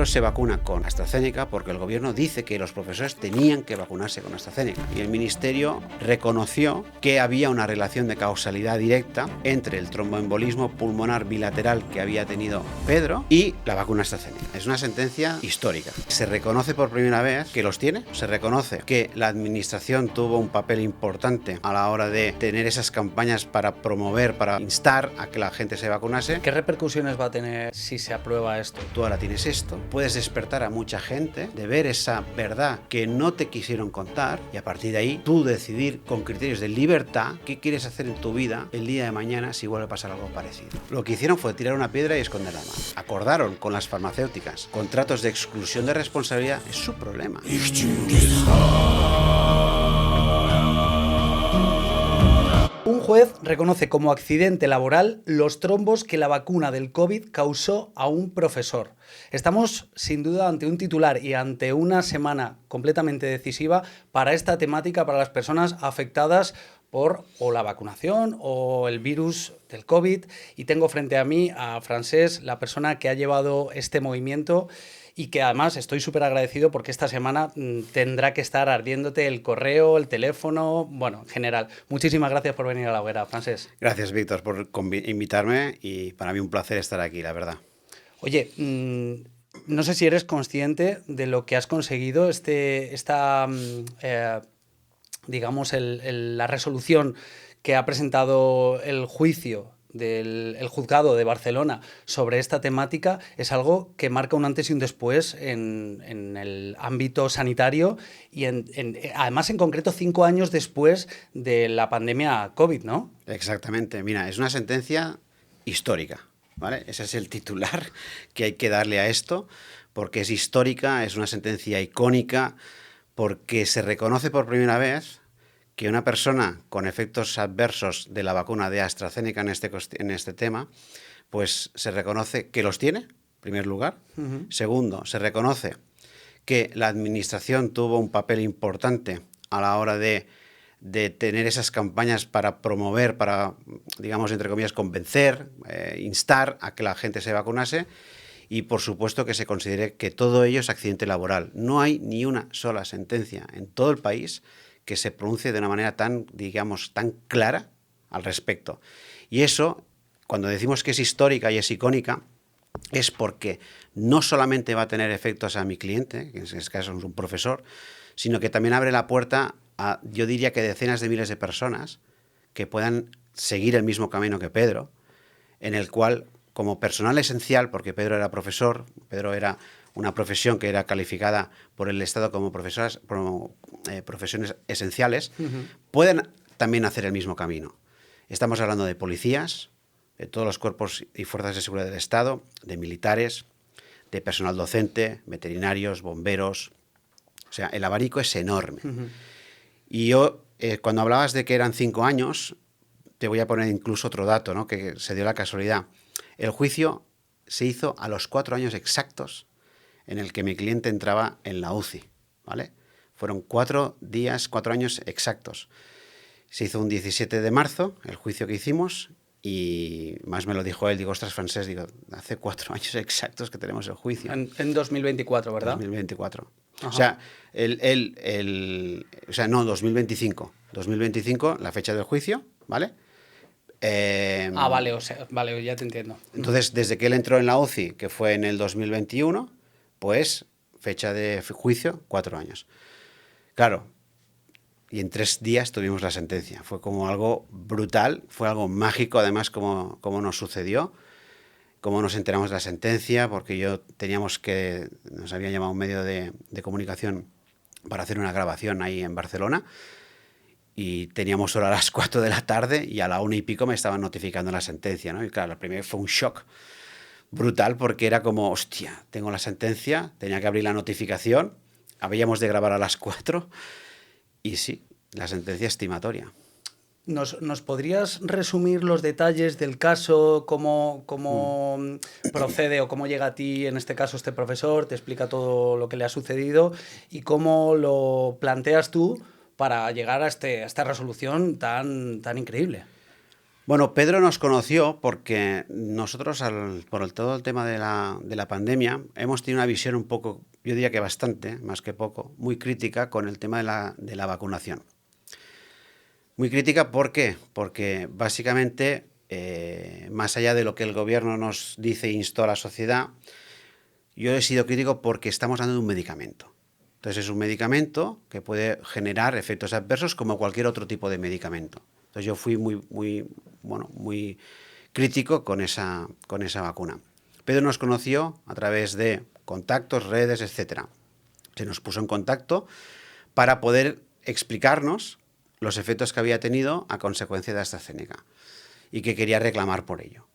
Pedro se vacuna con AstraZeneca porque el gobierno dice que los profesores tenían que vacunarse con AstraZeneca. Y el ministerio reconoció que había una relación de causalidad directa entre el tromboembolismo pulmonar bilateral que había tenido Pedro y la vacuna AstraZeneca. Es una sentencia histórica. Se reconoce por primera vez que los tiene, se reconoce que la administración tuvo un papel importante a la hora de tener esas campañas para promover, para instar a que la gente se vacunase. ¿Qué repercusiones va a tener si se aprueba esto? Tú ahora tienes esto, puedes despertar a mucha gente de ver esa verdad que no te quisieron contar y a partir de ahí tú decidir con criterios de libertad qué quieres hacer en tu vida el día de mañana si vuelve a pasar algo parecido. Lo que hicieron fue tirar una piedra y esconder la mano. Acordaron con las farmacéuticas contratos de exclusión de responsabilidad, es su problema. Un juez reconoce como accidente laboral los trombos que la vacuna del COVID causó a un profesor. Estamos sin duda ante un titular y ante una semana completamente decisiva para esta temática, para las personas afectadas por o la vacunación o el virus del COVID. Y tengo frente a mí a Francesc, la persona que ha llevado este movimiento y que además estoy súper agradecido porque esta semana tendrá que estar ardiéndote el correo, el teléfono, bueno, en general. Muchísimas gracias por venir a la hoguera, Francesc. Gracias, Víctor, por invitarme y para mí un placer estar aquí, la verdad. Oye, no sé si eres consciente de lo que has conseguido, digamos, la resolución que ha presentado el juicio del juzgado de Barcelona sobre esta temática es algo que marca un antes y un después en el ámbito sanitario y además en concreto 5 años después de la pandemia COVID, ¿no? Exactamente, mira, es una sentencia histórica, ¿vale? Ese es el titular que hay que darle a esto porque es histórica, es una sentencia icónica porque se reconoce por primera vez que una persona con efectos adversos de la vacuna de AstraZeneca en este tema, pues se reconoce que los tiene, en primer lugar. Uh-huh. Segundo, se reconoce que la administración tuvo un papel importante a la hora de tener esas campañas para promover, para, digamos, entre comillas, convencer, instar a que la gente se vacunase. Y, por supuesto, que se considere que todo ello es accidente laboral. No hay ni una sola sentencia en todo el país que se pronuncie de una manera tan, digamos, tan clara al respecto. Y eso, cuando decimos que es histórica y es icónica, es porque no solamente va a tener efectos a mi cliente, que en este caso es un profesor, sino que también abre la puerta a, yo diría que decenas de miles de personas que puedan seguir el mismo camino que Pedro, en el cual, como personal esencial, porque Pedro era profesor, Pedro era una profesión que era calificada por el Estado como profesiones esenciales, uh-huh, pueden también hacer el mismo camino. Estamos hablando de policías, de todos los cuerpos y fuerzas de seguridad del Estado, de militares, de personal docente, veterinarios, bomberos. O sea, el abanico es enorme. Uh-huh. Y yo, cuando hablabas de que eran 5 años, te voy a poner incluso otro dato, ¿no?, que se dio la casualidad. El juicio se hizo a los 4 años exactos en el que mi cliente entraba en la UCI, ¿vale? Fueron 4 años exactos. Se hizo un 17 de marzo, el juicio que hicimos, y más me lo dijo él, digo, ostras, Francesc, digo, hace 4 años exactos que tenemos el juicio. En 2024, ¿verdad? 2024. Ajá. O sea, no, 2025. 2025, la fecha del juicio, ¿vale? Vale, vale, ya te entiendo. Entonces, desde que él entró en la UCI, que fue en el 2021, pues fecha de juicio, 4 años. Claro, y en 3 días tuvimos la sentencia. Fue como algo brutal, fue algo mágico, además, como nos sucedió, cómo nos enteramos de la sentencia, porque nos había llamado un medio de comunicación para hacer una grabación ahí en Barcelona, y teníamos hora a las 4 de la tarde y a la 1 y pico me estaban notificando la sentencia, ¿no? Y claro, la primera fue un shock brutal porque era como, hostia, tengo la sentencia, tenía que abrir la notificación, habíamos de grabar a las 4 y sí, la sentencia estimatoria. ¿Nos podrías resumir los detalles del caso, cómo procede o cómo llega a ti, en este caso, este profesor, te explica todo lo que le ha sucedido y cómo lo planteas tú para llegar a esta resolución tan increíble? Bueno, Pedro nos conoció porque nosotros, todo el tema de la pandemia, hemos tenido una visión un poco, yo diría que bastante, más que poco, muy crítica con el tema de la vacunación. Muy crítica, ¿por qué? Porque básicamente, más allá de lo que el gobierno nos dice e instó a la sociedad, yo he sido crítico porque estamos dando un medicamento. Entonces es un medicamento que puede generar efectos adversos como cualquier otro tipo de medicamento. Entonces yo fui muy crítico con esa vacuna. Pedro nos conoció a través de contactos, redes, etcétera. Se nos puso en contacto para poder explicarnos los efectos que había tenido a consecuencia de AstraZeneca y que quería reclamar por ello.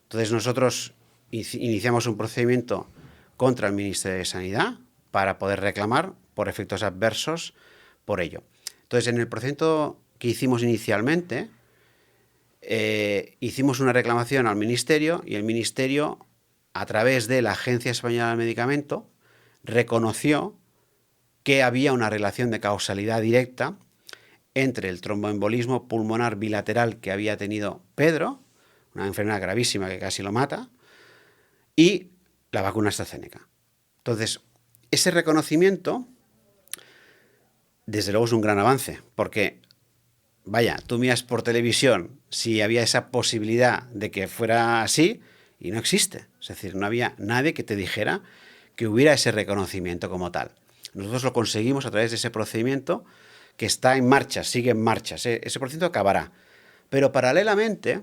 Entonces nosotros iniciamos un procedimiento contra el Ministerio de Sanidad para poder reclamar por efectos adversos por ello. Entonces, en el procedimiento que hicimos inicialmente, hicimos una reclamación al Ministerio y el Ministerio, a través de la Agencia Española del Medicamento, reconoció que había una relación de causalidad directa entre el tromboembolismo pulmonar bilateral que había tenido Pedro, una enfermedad gravísima que casi lo mata, y la vacuna AstraZeneca. Entonces, ese reconocimiento, desde luego, es un gran avance, porque, vaya, tú miras por televisión si había esa posibilidad de que fuera así, y no existe. Es decir, no había nadie que te dijera que hubiera ese reconocimiento como tal. Nosotros lo conseguimos a través de ese procedimiento que está en marcha, sigue en marcha. Ese procedimiento acabará. Pero paralelamente,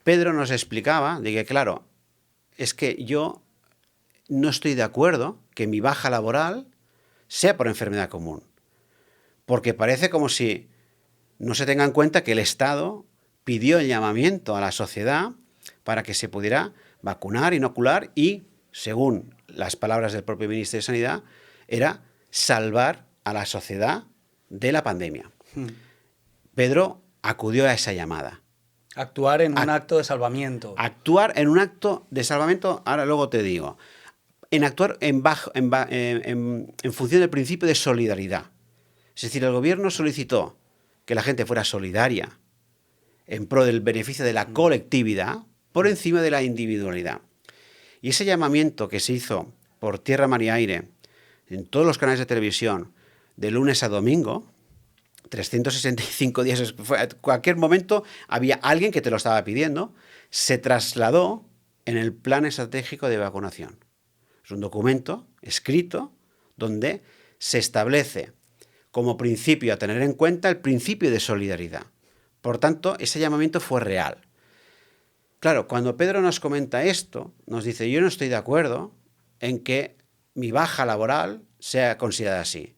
Pedro nos explicaba de que, claro, es que yo no estoy de acuerdo que mi baja laboral sea por enfermedad común. Porque parece como si no se tenga en cuenta que el Estado pidió el llamamiento a la sociedad para que se pudiera vacunar, inocular y, según las palabras del propio Ministerio de Sanidad, era salvar a la sociedad de la pandemia. Pedro acudió a esa llamada. Actuar en un acto de salvamiento. Actuar en un acto de salvamiento, ahora luego te digo. En actuar en función del principio de solidaridad. Es decir, el gobierno solicitó que la gente fuera solidaria en pro del beneficio de la colectividad por encima de la individualidad. Y ese llamamiento que se hizo por tierra, mar y aire en todos los canales de televisión de lunes a domingo, 365 días, en cualquier momento había alguien que te lo estaba pidiendo, se trasladó en el plan estratégico de vacunación. Es un documento escrito donde se establece como principio a tener en cuenta el principio de solidaridad. Por tanto, ese llamamiento fue real. Claro, cuando Pedro nos comenta esto, nos dice, yo no estoy de acuerdo en que mi baja laboral sea considerada así.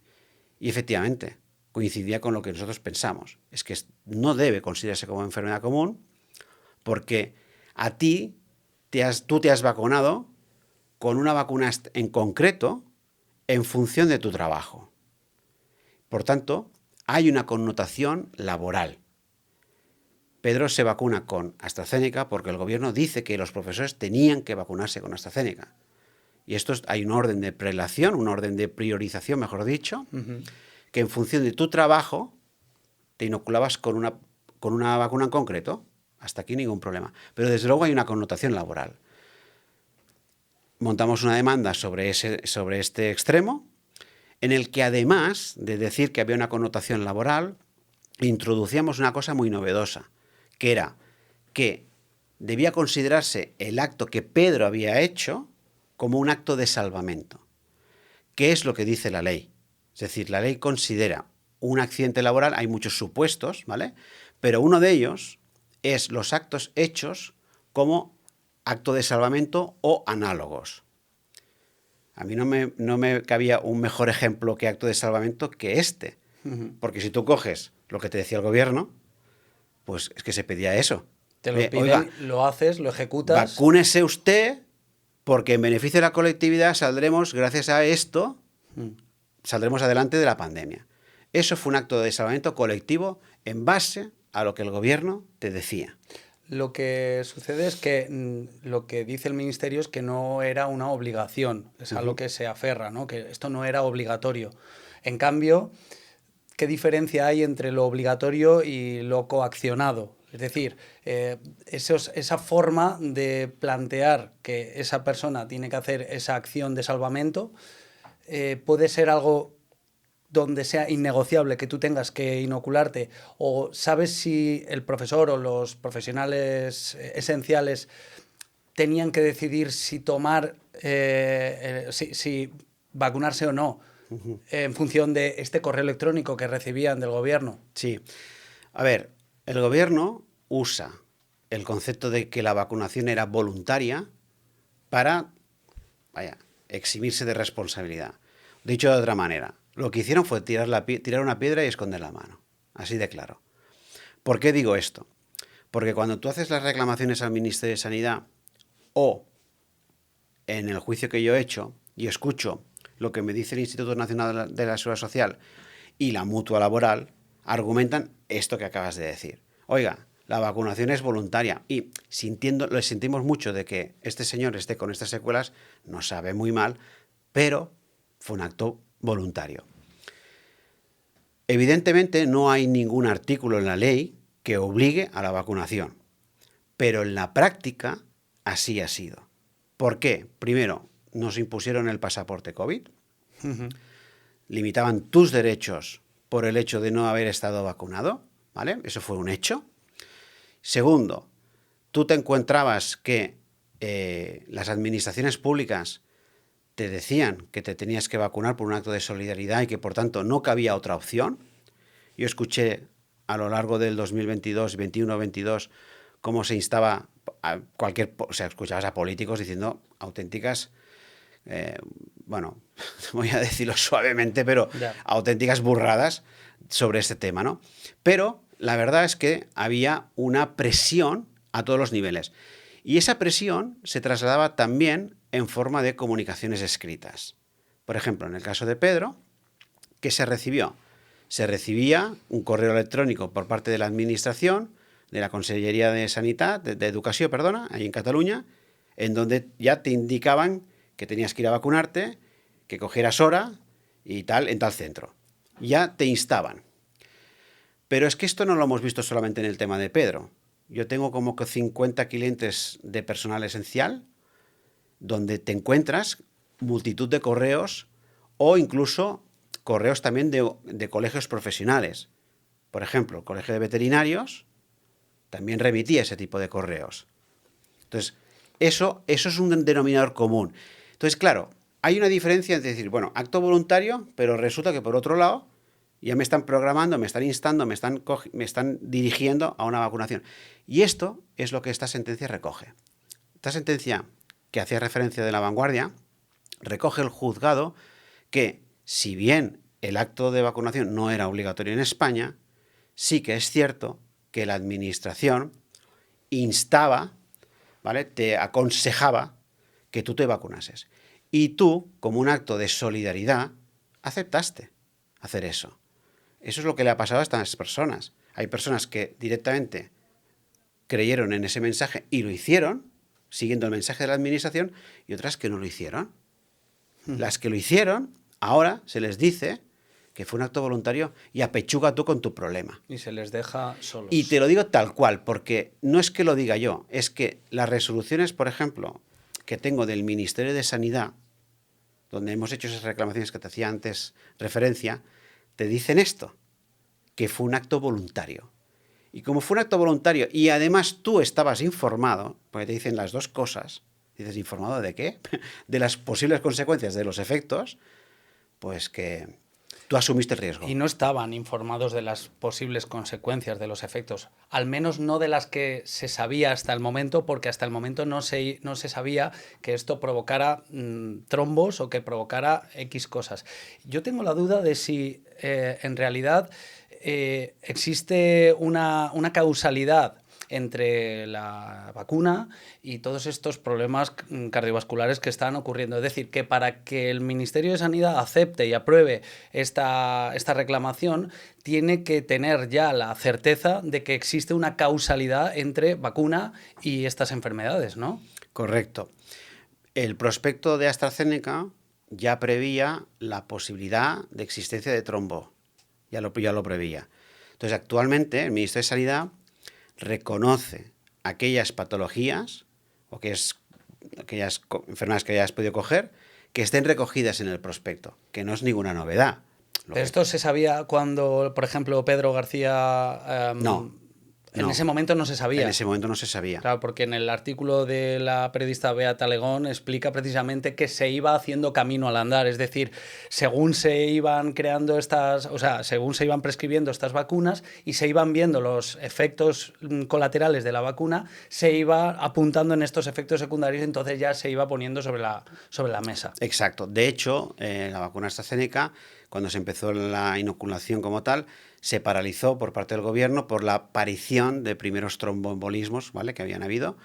Y efectivamente, coincidía con lo que nosotros pensamos. Es que no debe considerarse como enfermedad común porque a ti tú te has vacunado con una vacuna en concreto en función de tu trabajo. Por tanto, hay una connotación laboral. Pedro se vacuna con AstraZeneca porque el gobierno dice que los profesores tenían que vacunarse con AstraZeneca. Y hay un orden de prelación, un orden de priorización, mejor dicho, que en función de tu trabajo te inoculabas con una vacuna en concreto. Hasta aquí ningún problema. Pero desde luego hay una connotación laboral. Montamos una demanda sobre este extremo, en el que además de decir que había una connotación laboral, introducíamos una cosa muy novedosa, que era que debía considerarse el acto que Pedro había hecho como un acto de salvamento. ¿Qué es lo que dice la ley? Es decir, la ley considera un accidente laboral, hay muchos supuestos, ¿vale? Pero uno de ellos es los actos hechos como acto de salvamento o análogos. A mí no me cabía un mejor ejemplo que acto de salvamento que este. Porque si tú coges lo que te decía el gobierno, pues es que se pedía eso. Te lo piden, oiga, lo haces, lo ejecutas. Vacúnese usted porque en beneficio de la colectividad saldremos, gracias a esto, saldremos adelante de la pandemia. Eso fue un acto de salvamento colectivo en base a lo que el gobierno te decía. Lo que sucede es que lo que dice el ministerio es que no era una obligación, es a lo que se aferra, ¿no? Que esto no era obligatorio. En cambio, ¿qué diferencia hay entre lo obligatorio y lo coaccionado? Es decir, esa forma de plantear que esa persona tiene que hacer esa acción de salvamento puede ser algo donde sea innegociable que tú tengas que inocularte, o sabes si el profesor o los profesionales esenciales tenían que decidir si tomar, si vacunarse o no, en función de este correo electrónico que recibían del gobierno. Sí. A ver, el gobierno usa el concepto de que la vacunación era voluntaria para, eximirse de responsabilidad. Dicho de otra manera, lo que hicieron fue tirar una piedra y esconder la mano. Así de claro. ¿Por qué digo esto? Porque cuando tú haces las reclamaciones al Ministerio de Sanidad o en el juicio que yo he hecho y escucho lo que me dice el Instituto Nacional de la Seguridad Social y la Mutua Laboral, argumentan esto que acabas de decir. Oiga, la vacunación es voluntaria y lo sentimos mucho de que este señor esté con estas secuelas, nos sabe muy mal, pero fue un acto voluntario. Evidentemente no hay ningún artículo en la ley que obligue a la vacunación, pero en la práctica así ha sido. ¿Por qué? Primero, nos impusieron el pasaporte COVID, limitaban tus derechos por el hecho de no haber estado vacunado, ¿vale? Eso fue un hecho. Segundo, tú te encontrabas que las administraciones públicas te decían que te tenías que vacunar por un acto de solidaridad y que por tanto no cabía otra opción. Yo escuché a lo largo del 2022, 21-22, cómo se instaba a escuchabas a políticos diciendo auténticas, voy a decirlo suavemente, pero auténticas burradas sobre este tema, ¿no? Pero la verdad es que había una presión a todos los niveles. Y esa presión se trasladaba también en forma de comunicaciones escritas. Por ejemplo, en el caso de Pedro, ¿qué se recibió? Se recibía un correo electrónico por parte de la Administración, de la Consellería de Sanidad, de Educación, ahí en Cataluña, en donde ya te indicaban que tenías que ir a vacunarte, que cogieras hora y tal, en tal centro. Ya te instaban. Pero es que esto no lo hemos visto solamente en el tema de Pedro. Yo tengo como que 50 clientes de personal esencial donde te encuentras multitud de correos o incluso correos también de colegios profesionales. Por ejemplo, el Colegio de Veterinarios también remitía ese tipo de correos. Entonces, eso es un denominador común. Entonces, claro, hay una diferencia entre decir, bueno, acto voluntario, pero resulta que por otro lado ya me están programando, me están instando, me están dirigiendo a una vacunación. Y esto es lo que esta sentencia recoge. Esta sentencia, que hacía referencia de La Vanguardia, recoge el juzgado que, si bien el acto de vacunación no era obligatorio en España, sí que es cierto que la Administración instaba, ¿vale?, te aconsejaba que tú te vacunases. Y tú, como un acto de solidaridad, aceptaste hacer eso. Eso es lo que le ha pasado a estas personas. Hay personas que directamente creyeron en ese mensaje y lo hicieron, siguiendo el mensaje de la Administración, y otras que no lo hicieron. Las que lo hicieron, ahora se les dice que fue un acto voluntario y apechuga tú con tu problema. Y se les deja solos. Y te lo digo tal cual, porque no es que lo diga yo, es que las resoluciones, por ejemplo, que tengo del Ministerio de Sanidad, donde hemos hecho esas reclamaciones que te hacía antes referencia, te dicen esto, que fue un acto voluntario. Y como fue un acto voluntario y además tú estabas informado, porque te dicen las dos cosas, dices, ¿informado de qué? De las posibles consecuencias de los efectos, pues que tú asumiste el riesgo. Y no estaban informados de las posibles consecuencias de los efectos, al menos no de las que se sabía hasta el momento, porque hasta el momento no se sabía que esto provocara trombos o que provocara X cosas. Yo tengo la duda de si en realidad existe una causalidad entre la vacuna y todos estos problemas cardiovasculares que están ocurriendo. Es decir, que para que el Ministerio de Sanidad acepte y apruebe esta reclamación, tiene que tener ya la certeza de que existe una causalidad entre vacuna y estas enfermedades, ¿no? Correcto. El prospecto de AstraZeneca ya prevía la posibilidad de existencia de trombo. Ya lo preveía. Entonces, actualmente, el Ministerio de Sanidad reconoce aquellas patologías o aquellas enfermedades que hayas podido coger que estén recogidas en el prospecto, que no es ninguna novedad. Pero esto se sabía cuando, por ejemplo, Pedro García... No. En ese momento no se sabía. En ese momento no se sabía. Claro, porque en el artículo de la periodista Beata Legón explica precisamente que se iba haciendo camino al andar. Es decir, según se iban creando según se iban prescribiendo estas vacunas y se iban viendo los efectos colaterales de la vacuna, se iba apuntando en estos efectos secundarios y entonces ya se iba poniendo sobre la mesa. Exacto. De hecho, la vacuna AstraZeneca, cuando se empezó la inoculación como tal, se paralizó por parte del gobierno por la aparición de primeros tromboembolismos, ¿vale?, que habían habido,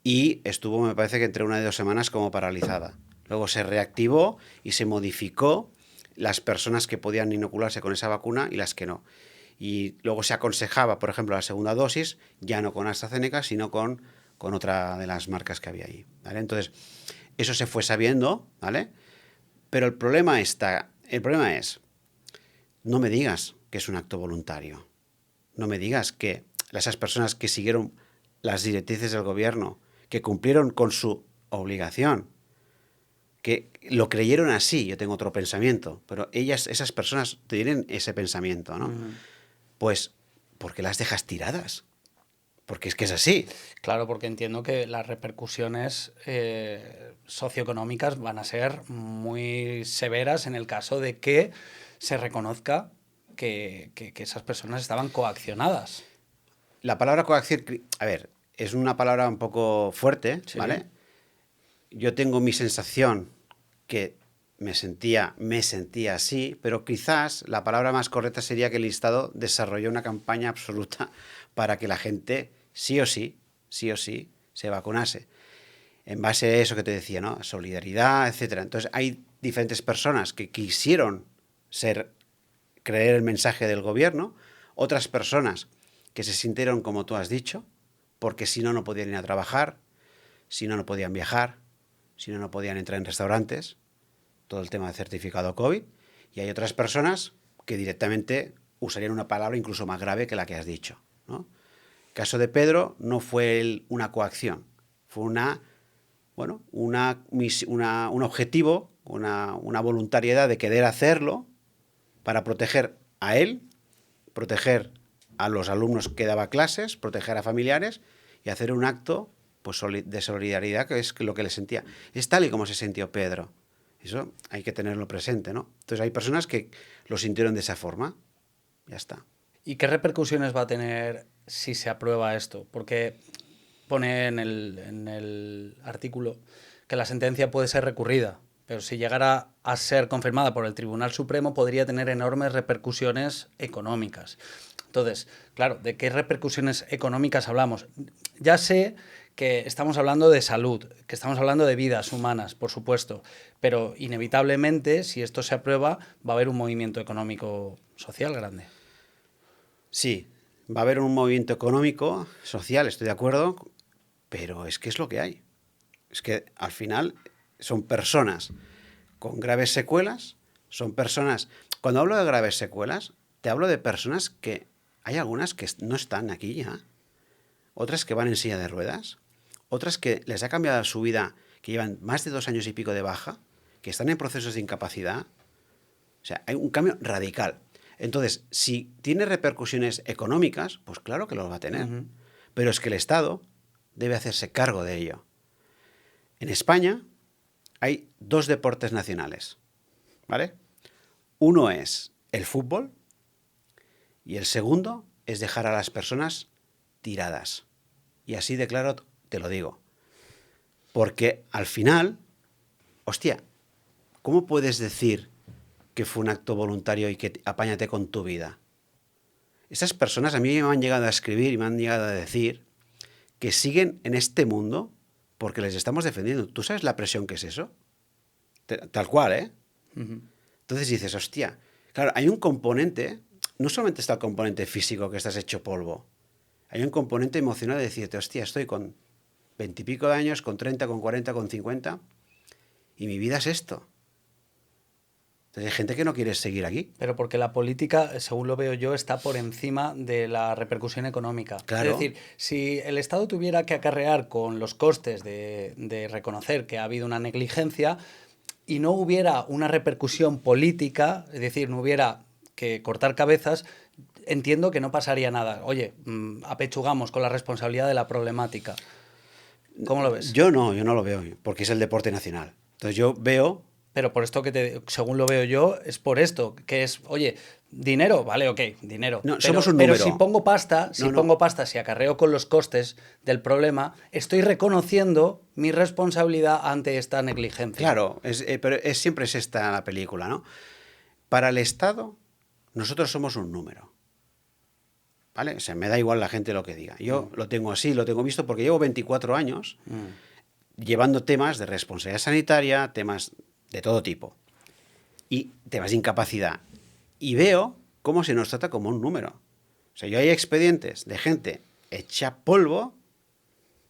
y estuvo, me parece que entre 1 y 2 semanas como paralizada. Luego se reactivó y se modificó las personas que podían inocularse con esa vacuna y las que no. Y luego se aconsejaba, por ejemplo, la segunda dosis, ya no con AstraZeneca, sino con otra de las marcas que había ahí, ¿vale? Entonces, eso se fue sabiendo, ¿vale? Pero el problema es, no me digas que es un acto voluntario. No me digas que esas personas que siguieron las directrices del gobierno, que cumplieron con su obligación, que lo creyeron así, yo tengo otro pensamiento, pero esas personas tienen ese pensamiento, ¿no? Pues, ¿por qué las dejas tiradas? Porque es que es así. Claro, porque entiendo que las repercusiones socioeconómicas van a ser muy severas en el caso de que se reconozca que esas personas estaban coaccionadas. La palabra coacción, a ver, es una palabra un poco fuerte, Sí. ¿vale? Yo tengo mi sensación que me sentía así, pero quizás la palabra más correcta sería que el Estado desarrolló una campaña absoluta para que la gente sí o sí, se vacunase. En base a eso que te decía, ¿no? Solidaridad, etcétera. Entonces hay diferentes personas que quisieron creer el mensaje del gobierno, otras personas que se sintieron como tú has dicho, porque si no, no podían ir a trabajar, si no, no podían viajar, si no, no podían entrar en restaurantes, todo el tema de certificado COVID, y hay otras personas que directamente usarían una palabra incluso más grave que la que has dicho, ¿no? El caso de Pedro no fue una coacción, fue un objetivo, una voluntariedad de querer hacerlo para proteger a él, proteger a los alumnos que daba clases, proteger a familiares y hacer un acto pues, de solidaridad, que es lo que le sentía. Es tal y como se sintió Pedro. Eso hay que tenerlo presente, ¿no? Entonces hay personas que lo sintieron de esa forma. Ya está. ¿Y qué repercusiones va a tener si se aprueba esto? Porque pone en el artículo que la sentencia puede ser recurrida, pero si llegara a ser confirmada por el Tribunal Supremo podría tener enormes repercusiones económicas. Entonces, claro, ¿de qué repercusiones económicas hablamos? Ya sé que estamos hablando de salud, que estamos hablando de vidas humanas, por supuesto, pero inevitablemente, si esto se aprueba, va a haber un movimiento económico social grande. Sí, va a haber un movimiento económico, social, estoy de acuerdo, pero es que es lo que hay. Es que al final son personas con graves secuelas, son personas... Cuando hablo de graves secuelas, te hablo de personas que... Hay algunas que no están aquí ya, otras que van en silla de ruedas, otras que les ha cambiado su vida, que llevan más de 2 años y pico de baja, que están en procesos de incapacidad. O sea, hay un cambio radical. Entonces, si tiene repercusiones económicas, pues claro que lo va a tener. Uh-huh. Pero es que el Estado debe hacerse cargo de ello. En España hay 2 deportes nacionales, ¿vale? Uno es el fútbol y el segundo es dejar a las personas tiradas. Y así de claro te lo digo. Porque al final, hostia, ¿cómo puedes decir que fue un acto voluntario y que apáñate con tu vida? Esas personas a mí me han llegado a escribir y me han llegado a decir que siguen en este mundo porque les estamos defendiendo. ¿Tú sabes la presión que es eso? Tal cual, ¿eh? Uh-huh. Entonces dices, hostia, claro, hay un componente, no solamente está el componente físico que estás hecho polvo, hay un componente emocional de decirte, hostia, estoy con 20 y pico de años, con 30, con 40, con 50, y mi vida es esto. Entonces hay gente que no quiere seguir aquí. Pero porque la política, según lo veo yo, está por encima de la repercusión económica. Claro. Es decir, si el Estado tuviera que acarrear con los costes de reconocer que ha habido una negligencia y no hubiera una repercusión política, es decir, no hubiera que cortar cabezas, entiendo que no pasaría nada. Oye, apechugamos con la responsabilidad de la problemática. ¿Cómo lo ves? Yo no lo veo, porque es el deporte nacional. Entonces yo veo... Pero por esto según lo veo yo, es por esto, que es, oye, dinero, vale, ok, dinero. No, pero, somos un pero número. si pongo pasta, si acarreo con los costes del problema, estoy reconociendo mi responsabilidad ante esta negligencia. Claro, pero siempre es esta la película, ¿no? Para el Estado, nosotros somos un número. ¿Vale? O sea, me da igual la gente lo que diga. Yo lo tengo así, lo tengo visto porque llevo 24 años llevando temas de responsabilidad sanitaria, temas de todo tipo y temas de incapacidad. Y veo cómo se nos trata como un número. O sea, yo hay expedientes de gente hecha polvo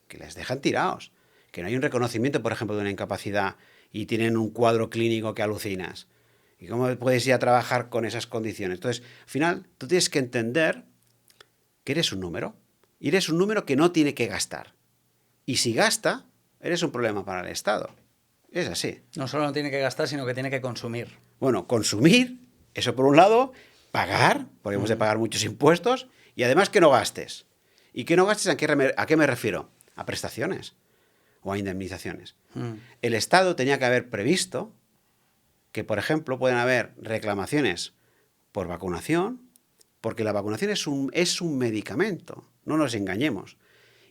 que les dejan tirados. Que no hay un reconocimiento, por ejemplo, de una incapacidad y tienen un cuadro clínico que alucinas. ¿Y cómo puedes ir a trabajar con esas condiciones? Entonces, al final, tú tienes que entender que eres un número. Y eres un número que no tiene que gastar. Y si gasta, eres un problema para el Estado. Es así. No solo no tiene que gastar, sino que tiene que consumir. Bueno, consumir, eso por un lado, pagar, porque hemos de pagar muchos impuestos, y además que no gastes. ¿Y que no gastes a qué me refiero? A prestaciones o a indemnizaciones. El Estado tenía que haber previsto que, por ejemplo, pueden haber reclamaciones por vacunación, porque la vacunación es un medicamento, no nos engañemos.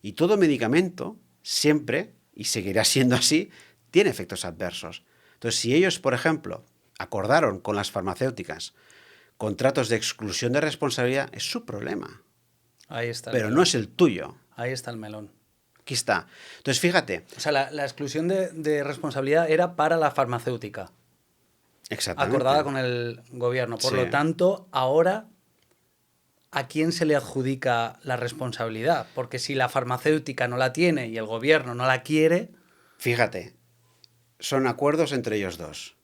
Y todo medicamento siempre, y seguirá siendo así, tiene efectos adversos. Entonces, si ellos, por ejemplo, acordaron con las farmacéuticas contratos de exclusión de responsabilidad, es su problema. Ahí está. Pero no es el tuyo. Ahí está el melón. Aquí está. Entonces, fíjate. O sea, la exclusión de responsabilidad era para la farmacéutica. Exactamente. Acordada con el gobierno. Por Sí. lo tanto, ahora, ¿a quién se le adjudica la responsabilidad? Porque si la farmacéutica no la tiene y el gobierno no la quiere... Fíjate, son acuerdos entre ellos dos.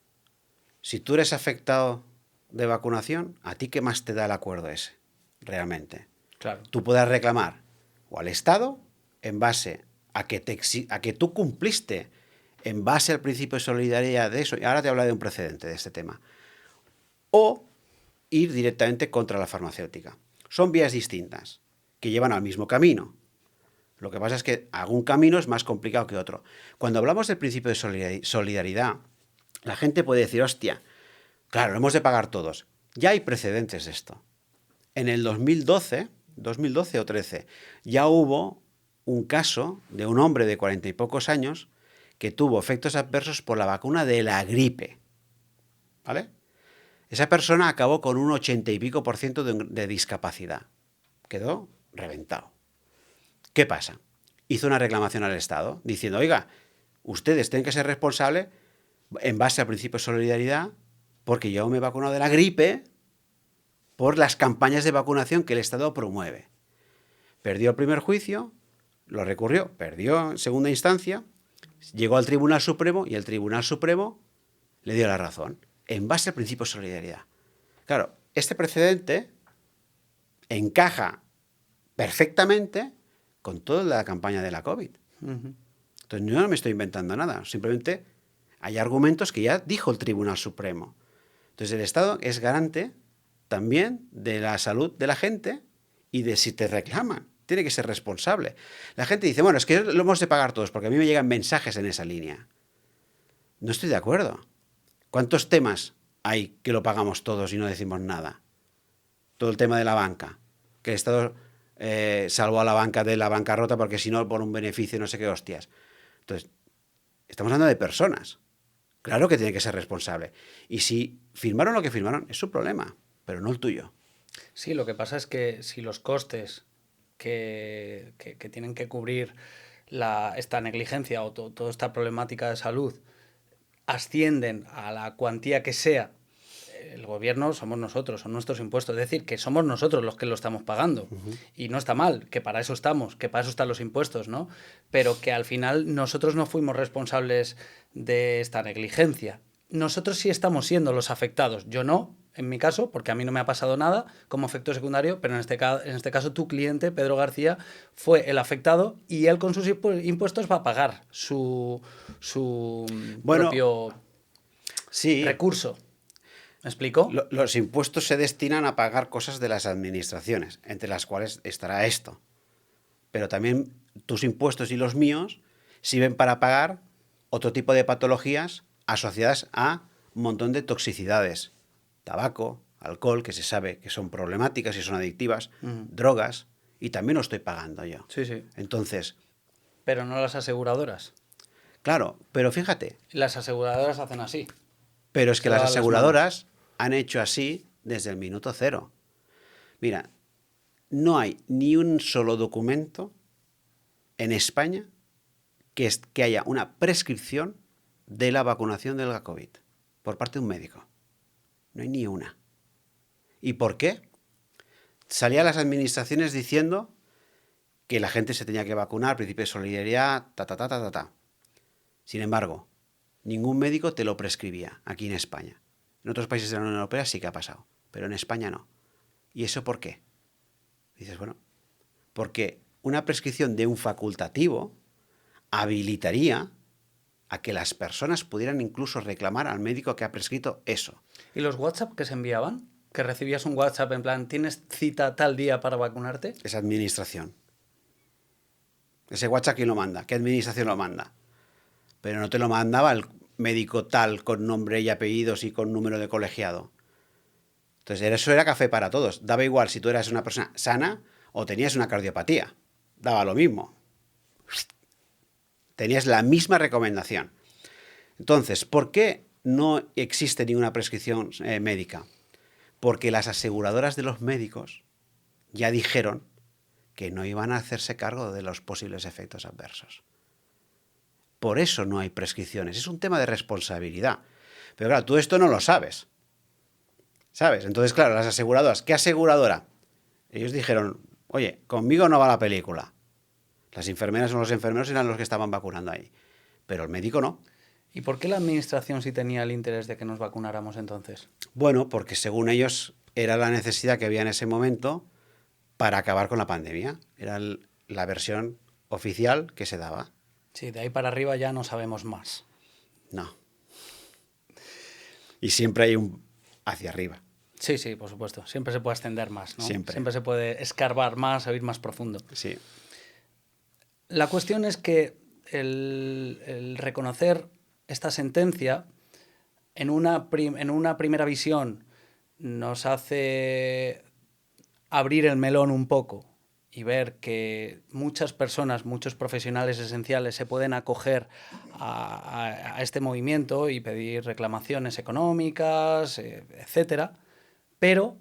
Si tú eres afectado de vacunación, ¿a ti qué más te da el acuerdo ese? Realmente. Claro. Tú puedas reclamar o al Estado en base a que tú cumpliste en base al principio de solidaridad de eso, y ahora te hablo de un precedente de este tema, o ir directamente contra la farmacéutica. Son vías distintas, que llevan al mismo camino. Lo que pasa es que algún camino es más complicado que otro. Cuando hablamos del principio de solidaridad, la gente puede decir, hostia, claro, lo hemos de pagar todos. Ya hay precedentes de esto. En el 2012 o 13, ya hubo un caso de un hombre de 40 y pocos años que tuvo efectos adversos por la vacuna de la gripe. ¿Vale? Esa persona acabó con un 80 y pico % de discapacidad. Quedó reventado. ¿Qué pasa? Hizo una reclamación al Estado diciendo, oiga, ustedes tienen que ser responsables en base al principio de solidaridad porque yo me he vacunado de la gripe por las campañas de vacunación que el Estado promueve. Perdió el primer juicio, lo recurrió, perdió en segunda instancia, llegó al Tribunal Supremo y el Tribunal Supremo le dio la razón, en base al principio de solidaridad. Claro, este precedente encaja perfectamente con toda la campaña de la COVID. Entonces yo no me estoy inventando nada, simplemente hay argumentos que ya dijo el Tribunal Supremo. Entonces el Estado es garante también de la salud de la gente y de si te reclaman. Tiene que ser responsable. La gente dice, bueno, es que lo hemos de pagar todos porque a mí me llegan mensajes en esa línea. No estoy de acuerdo. ¿Cuántos temas hay que lo pagamos todos y no decimos nada? Todo el tema de la banca, que el Estado salvó a la banca de la bancarrota porque si no, por un beneficio, no sé qué hostias. Entonces, estamos hablando de personas. Claro que tiene que ser responsable. Y si firmaron lo que firmaron, es su problema, pero no el tuyo. Sí, lo que pasa es que si los costes que tienen que cubrir esta negligencia o toda esta problemática de salud ascienden a la cuantía que sea, el gobierno somos nosotros, son nuestros impuestos. Es decir, que somos nosotros los que lo estamos pagando. Y no está mal, que para eso estamos, que para eso están los impuestos, ¿no? Pero que al final nosotros no fuimos responsables de esta negligencia. nosotros sí estamos siendo los afectados. Yo no, en mi caso, porque a mí no me ha pasado nada como efecto secundario, pero en este caso tu cliente, Pedro García, fue el afectado y él con sus impuestos va a pagar su Bueno, propio sí, recurso. ¿Me explico? los impuestos se destinan a pagar cosas de las administraciones, entre las cuales estará esto. Pero también tus impuestos y los míos sirven para pagar otro tipo de patologías asociadas a un montón de toxicidades. Tabaco, alcohol, que se sabe que son problemáticas y son adictivas, drogas, y también lo estoy pagando yo. Sí, sí. Entonces, Pero no las aseguradoras. claro, pero fíjate, Las aseguradoras hacen así. pero es que Se las lavan las aseguradoras han hecho así desde el minuto cero. Mira, no hay ni un solo documento en España que haya una prescripción de la vacunación de la COVID por parte de un médico. No hay ni una. ¿Y por qué? Salían las administraciones diciendo que la gente se tenía que vacunar, principio de solidaridad, ta. Sin embargo, ningún médico te lo prescribía aquí en España. En otros países de la Unión Europea sí que ha pasado, pero en España no. ¿Y eso por qué? Dices, bueno, porque una prescripción de un facultativo habilitaría a que las personas pudieran incluso reclamar al médico que ha prescrito eso. ¿Y los WhatsApp que se enviaban? ¿Que recibías un WhatsApp en plan, ¿tienes cita tal día para vacunarte? Esa administración. Ese WhatsApp, ¿quién lo manda? ¿Qué administración lo manda? Pero no te lo mandaba el médico tal con nombre y apellidos y con número de colegiado. Entonces, eso era café para todos. Daba igual si tú eras una persona sana o tenías una cardiopatía. Daba lo mismo. Tenías la misma recomendación. Entonces, ¿por qué no existe ninguna prescripción médica? Porque las aseguradoras de los médicos ya dijeron que no iban a hacerse cargo de los posibles efectos adversos. Por eso no hay prescripciones. Es un tema de responsabilidad. Pero claro, tú esto no lo sabes. ¿Sabes? Entonces, claro, las aseguradoras, ¿qué aseguradora? Ellos dijeron, oye, conmigo no va la película. Las enfermeras o los enfermeros eran los que estaban vacunando ahí. Pero el médico no. ¿Y por qué la administración sí tenía el interés de que nos vacunáramos entonces? Bueno, porque según ellos era la necesidad que había en ese momento para acabar con la pandemia. Era la versión oficial que se daba. Sí, de ahí para arriba ya no sabemos más. No. Y siempre hay un hacia arriba. Sí, sí, por supuesto. Siempre se puede ascender más, ¿no? Siempre. Se puede escarbar más, ir más profundo. Sí. La cuestión es que el reconocer esta sentencia en una primera visión nos hace abrir el melón un poco y ver que muchas personas, muchos profesionales esenciales se pueden acoger a este movimiento y pedir reclamaciones económicas, etcétera, pero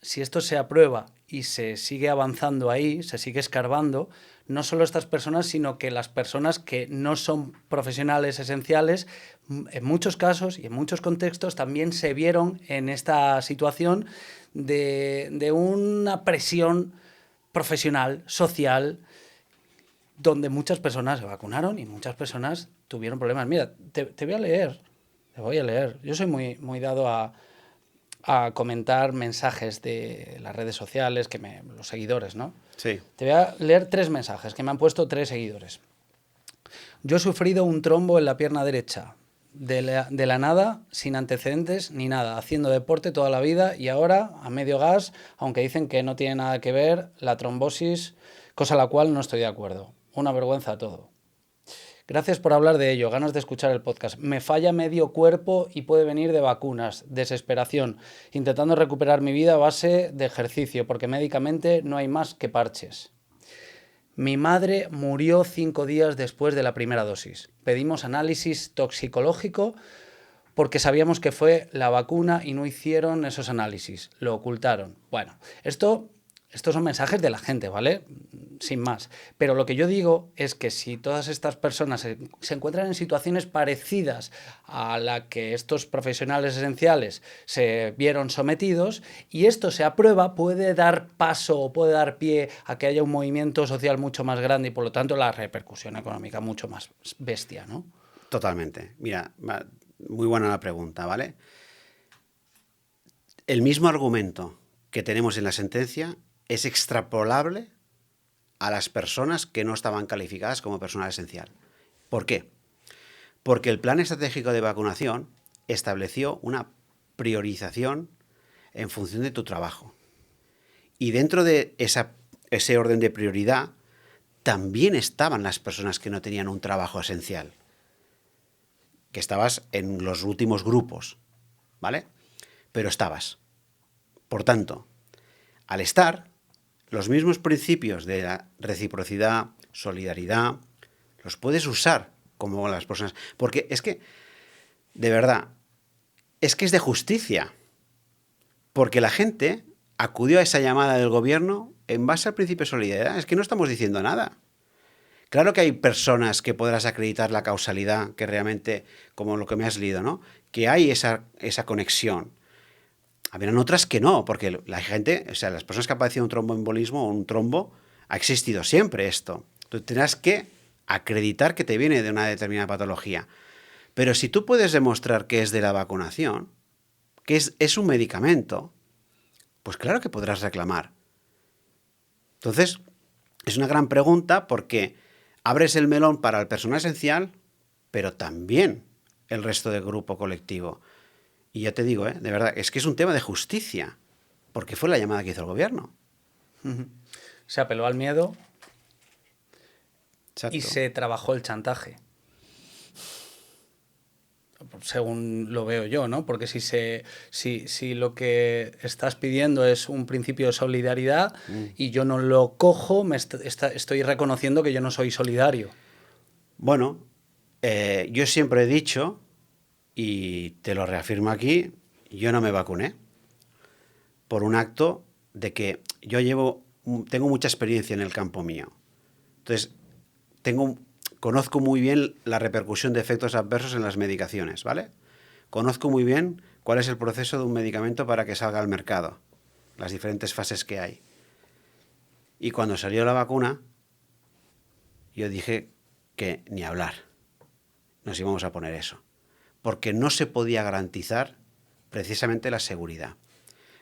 si esto se aprueba y se sigue avanzando ahí, se sigue escarbando, no solo estas personas, sino que las personas que no son profesionales esenciales, en muchos casos y en muchos contextos también se vieron en esta situación de una presión profesional, social, donde muchas personas se vacunaron y muchas personas tuvieron problemas. Mira, te voy a leer, te voy a leer. Yo soy muy dado a comentar mensajes de las redes sociales, los seguidores, ¿no? Sí. Te voy a leer 3 mensajes que me han puesto 3 seguidores. Yo he sufrido un trombo en la pierna derecha, de la nada, sin antecedentes ni nada, haciendo deporte toda la vida y ahora, a medio gas, aunque dicen que no tiene nada que ver, la trombosis, cosa a la cual no estoy de acuerdo. Una vergüenza todo. Gracias por hablar de ello, ganas de escuchar el podcast. Me falla medio cuerpo y puede venir de vacunas, desesperación, intentando recuperar mi vida a base de ejercicio, porque médicamente no hay más que parches. Mi madre murió 5 días después de la primera dosis. Pedimos análisis toxicológico porque sabíamos que fue la vacuna y no hicieron esos análisis, lo ocultaron. Bueno, estos son mensajes de la gente, ¿vale? Sin más. Pero lo que yo digo es que si todas estas personas se encuentran en situaciones parecidas a la que estos profesionales esenciales se vieron sometidos y esto se aprueba, puede dar paso o puede dar pie a que haya un movimiento social mucho más grande y por lo tanto la repercusión económica mucho más bestia, ¿no? Totalmente. Mira, muy buena la pregunta, ¿vale? El mismo argumento que tenemos en la sentencia es extrapolable a las personas que no estaban calificadas como personal esencial. ¿Por qué? Porque el Plan Estratégico de Vacunación estableció una priorización en función de tu trabajo. Y dentro de ese orden de prioridad también estaban las personas que no tenían un trabajo esencial, que estabas en los últimos grupos, ¿vale? Pero estabas. Por tanto, al estar, los mismos principios de la reciprocidad, solidaridad, los puedes usar como las personas. Porque es que, de verdad, es que es de justicia. Porque la gente acudió a esa llamada del gobierno en base al principio de solidaridad. Es que no estamos diciendo nada. Claro que hay personas que podrás acreditar la causalidad, que realmente, como lo que me has leído, ¿no? Que hay esa conexión. Habrán otras que no, porque la gente, o sea, las personas que han padecido un tromboembolismo o un trombo, ha existido siempre esto. Tú tendrás que acreditar que te viene de una determinada patología. Pero si tú puedes demostrar que es de la vacunación, que es un medicamento, pues claro que podrás reclamar. Entonces, es una gran pregunta porque abres el melón para el personal esencial, pero también el resto del grupo colectivo. Y ya te digo, de verdad, es que es un tema de justicia, porque fue la llamada que hizo el gobierno. Se apeló al miedo. Exacto. Y se trabajó el chantaje. Según lo veo yo, ¿no? Porque si lo que estás pidiendo es un principio de solidaridad y yo no lo cojo, estoy reconociendo que yo no soy solidario. Bueno, yo siempre he dicho, y te lo reafirmo aquí, yo no me vacuné por un acto de que yo tengo mucha experiencia en el campo mío. Entonces, conozco muy bien la repercusión de efectos adversos en las medicaciones, ¿vale? Conozco muy bien cuál es el proceso de un medicamento para que salga al mercado, las diferentes fases que hay. Y cuando salió la vacuna, yo dije que ni hablar, nos íbamos a poner eso, porque no se podía garantizar precisamente la seguridad.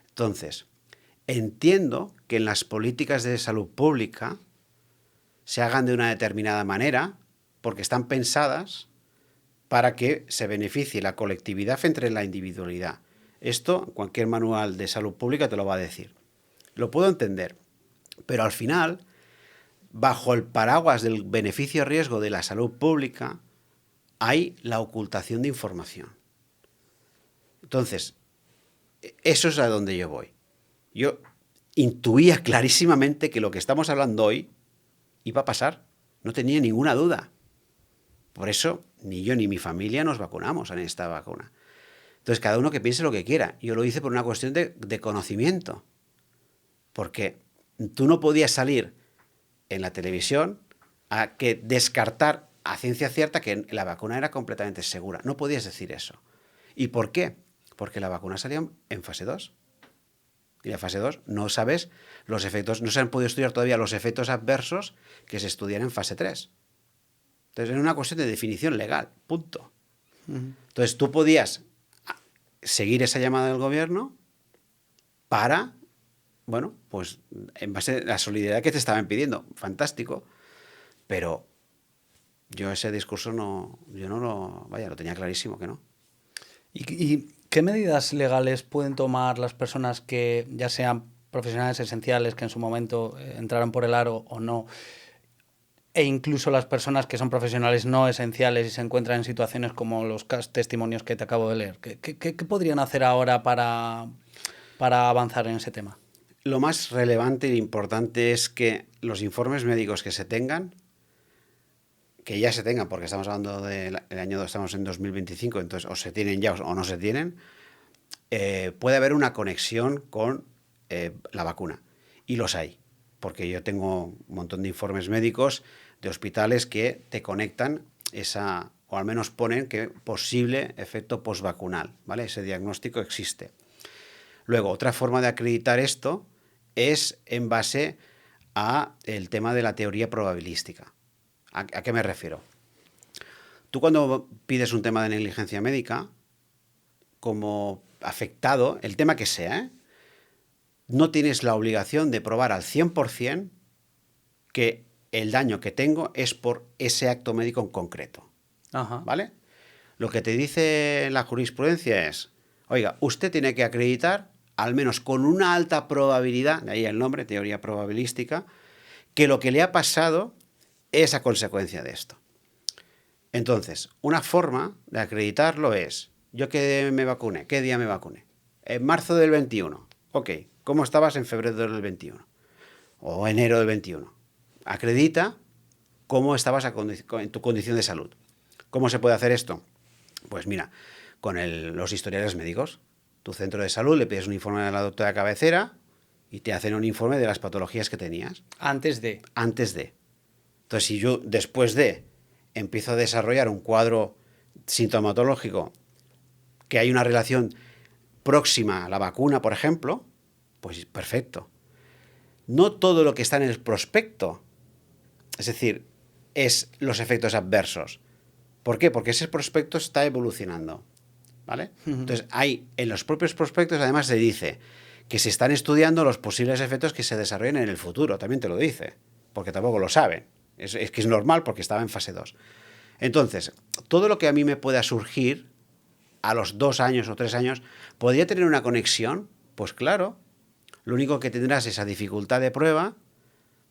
Entonces, entiendo que en las políticas de salud pública se hagan de una determinada manera, porque están pensadas para que se beneficie la colectividad entre la individualidad. Esto, cualquier manual de salud pública te lo va a decir. Lo puedo entender, pero al final, bajo el paraguas del beneficio-riesgo de la salud pública, hay la ocultación de información. Entonces, eso es a donde yo voy. Yo intuía clarísimamente que lo que estamos hablando hoy iba a pasar. No tenía ninguna duda. Por eso, ni yo ni mi familia nos vacunamos en esta vacuna. Entonces, cada uno que piense lo que quiera. Yo lo hice por una cuestión de conocimiento. Porque tú no podías salir en la televisión a que descartar a ciencia cierta que la vacuna era completamente segura. No podías decir eso. ¿Y por qué? Porque la vacuna salió en fase 2. Y la fase 2 no sabes los efectos, no se han podido estudiar todavía los efectos adversos que se estudian en fase 3. Entonces, es una cuestión de definición legal, punto. Entonces, tú podías seguir esa llamada del gobierno para, bueno, pues en base a la solidaridad que te estaban pidiendo. Fantástico. Pero yo ese discurso lo tenía clarísimo que no. ¿Y qué medidas legales pueden tomar las personas que ya sean profesionales esenciales, que en su momento entraron por el aro o no, e incluso las personas que son profesionales no esenciales y se encuentran en situaciones como los testimonios que te acabo de leer? ¿Qué podrían hacer ahora para avanzar en ese tema? Lo más relevante e importante es que los informes médicos que se tengan, que ya se tengan, porque estamos hablando del año, estamos en 2025, entonces o se tienen ya o no se tienen, puede haber una conexión con la vacuna. Y los hay, porque yo tengo un montón de informes médicos de hospitales que te conectan o al menos ponen que posible efecto postvacunal, ¿vale? Ese diagnóstico existe. Luego, otra forma de acreditar esto es en base a el tema de la teoría probabilística. ¿A qué me refiero? Tú cuando pides un tema de negligencia médica, como afectado, el tema que sea, ¿eh? No tienes la obligación de probar al 100% que el daño que tengo es por ese acto médico en concreto. Ajá. ¿Vale? Lo que te dice la jurisprudencia es, oiga, usted tiene que acreditar, al menos con una alta probabilidad, de ahí el nombre, teoría probabilística, que lo que le ha pasado es a consecuencia de esto. Entonces, una forma de acreditarlo es, yo que me vacuné, ¿qué día me vacuné? En marzo del 21. Ok, ¿cómo estabas en febrero del 21? O enero del 21. Acredita cómo estabas en tu condición de salud. ¿Cómo se puede hacer esto? Pues mira, con los historiales médicos. Tu centro de salud le pides un informe a la doctora de cabecera y te hacen un informe de las patologías que tenías. Antes de. Antes de. Entonces, si yo después de empiezo a desarrollar un cuadro sintomatológico que hay una relación próxima a la vacuna, por ejemplo, pues perfecto. No todo lo que está en el prospecto, es decir, es los efectos adversos. ¿Por qué? Porque ese prospecto está evolucionando, ¿vale? Entonces, en los propios prospectos además se dice que se están estudiando los posibles efectos que se desarrollen en el futuro, también te lo dice, porque tampoco lo saben. Es que es normal porque estaba en fase 2. Entonces, todo lo que a mí me pueda surgir a los 2 años o 3 años, ¿podría tener una conexión? Pues claro. Lo único que tendrás es esa dificultad de prueba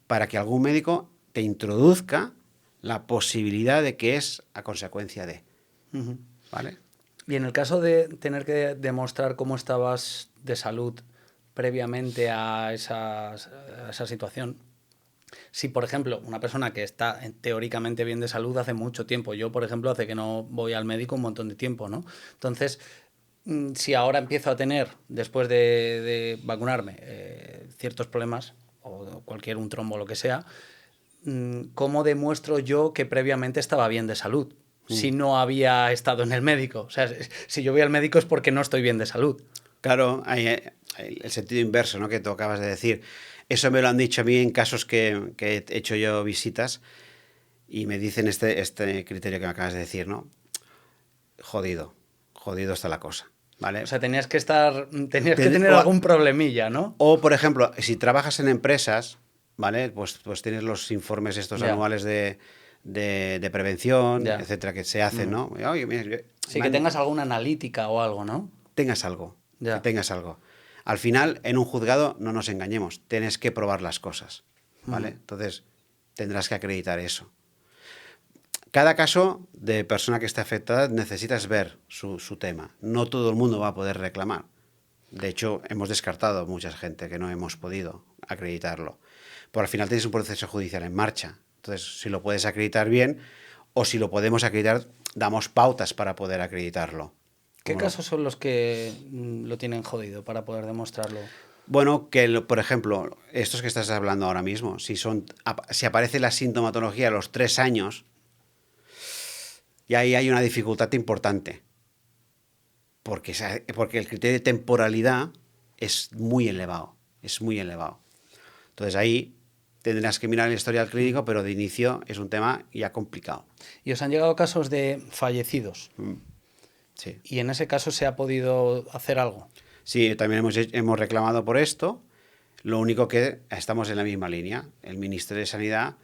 para que algún médico te introduzca la posibilidad de que es a consecuencia de. ¿Vale? Y en el caso de tener que demostrar cómo estabas de salud previamente a esa situación, si, por ejemplo, una persona que está teóricamente bien de salud hace mucho tiempo, yo, por ejemplo, hace que no voy al médico un montón de tiempo, ¿no? Entonces, si ahora empiezo a tener, después de vacunarme, ciertos problemas, o un trombo o lo que sea, ¿cómo demuestro yo que previamente estaba bien de salud? Si no había estado en el médico. O sea, si yo voy al médico es porque no estoy bien de salud. Claro, hay el sentido inverso, ¿no?, que tú acabas de decir. Eso me lo han dicho a mí en casos que he hecho yo visitas y me dicen este criterio que me acabas de decir, ¿no? Jodido está la cosa, ¿vale? O sea, tenías que tener algún problemilla, ¿no? O, por ejemplo, si trabajas en empresas, ¿vale? Pues tienes los informes estos anuales de prevención, etcétera, que se hacen, ¿no? Oye, mira, sí, que tengas alguna analítica o algo, ¿no? Tengas algo. Al final, en un juzgado, no nos engañemos, tienes que probar las cosas, ¿vale? Entonces, tendrás que acreditar eso. Cada caso de persona que esté afectada necesitas ver su tema. No todo el mundo va a poder reclamar. De hecho, hemos descartado mucha gente que no hemos podido acreditarlo. Pero al final tienes un proceso judicial en marcha. Entonces, si lo puedes acreditar bien o si lo podemos acreditar, damos pautas para poder acreditarlo. ¿Qué casos son los que lo tienen jodido para poder demostrarlo? Bueno, por ejemplo, estos que estás hablando ahora mismo, si aparece la sintomatología a los 3 años, y ahí hay una dificultad importante. Porque el criterio de temporalidad es muy elevado. Entonces ahí tendrás que mirar el historial clínico, pero de inicio es un tema ya complicado. ¿Y os han llegado casos de fallecidos? Sí. ¿Y en ese caso se ha podido hacer algo? Sí, también hemos reclamado por esto. Lo único que estamos en la misma línea. El Ministerio de Sanidad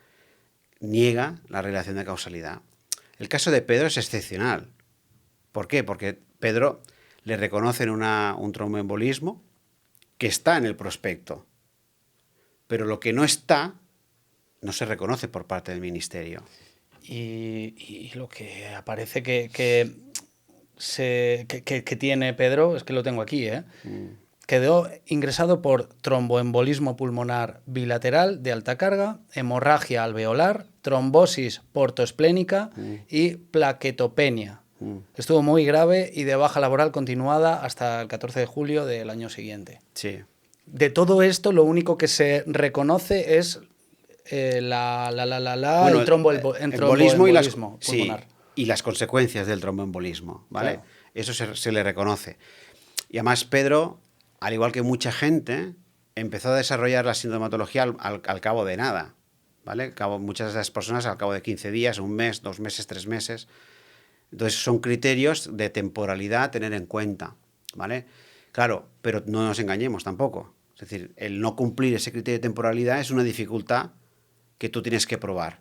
niega la relación de causalidad. El caso de Pedro es excepcional. ¿Por qué? Porque Pedro le reconocen un tromboembolismo que está en el prospecto. Pero lo que no está, no se reconoce por parte del Ministerio. Y lo que aparece que tiene Pedro, es que lo tengo aquí, quedó ingresado por tromboembolismo pulmonar bilateral de alta carga, hemorragia alveolar, trombosis portoesplénica y plaquetopenia. Estuvo muy grave y de baja laboral continuada hasta el 14 de julio del año siguiente. Sí. De todo esto, lo único que se reconoce es el tromboembolismo pulmonar. Sí, y las consecuencias del tromboembolismo, ¿vale? Claro. Eso se le reconoce. Y además Pedro, al igual que mucha gente, empezó a desarrollar la sintomatología al cabo de nada, ¿vale? Muchas de las personas al cabo de 15 días, un mes, 2 meses, 3 meses. Entonces son criterios de temporalidad a tener en cuenta, ¿vale? Claro, pero no nos engañemos tampoco. Es decir, el no cumplir ese criterio de temporalidad es una dificultad que tú tienes que probar,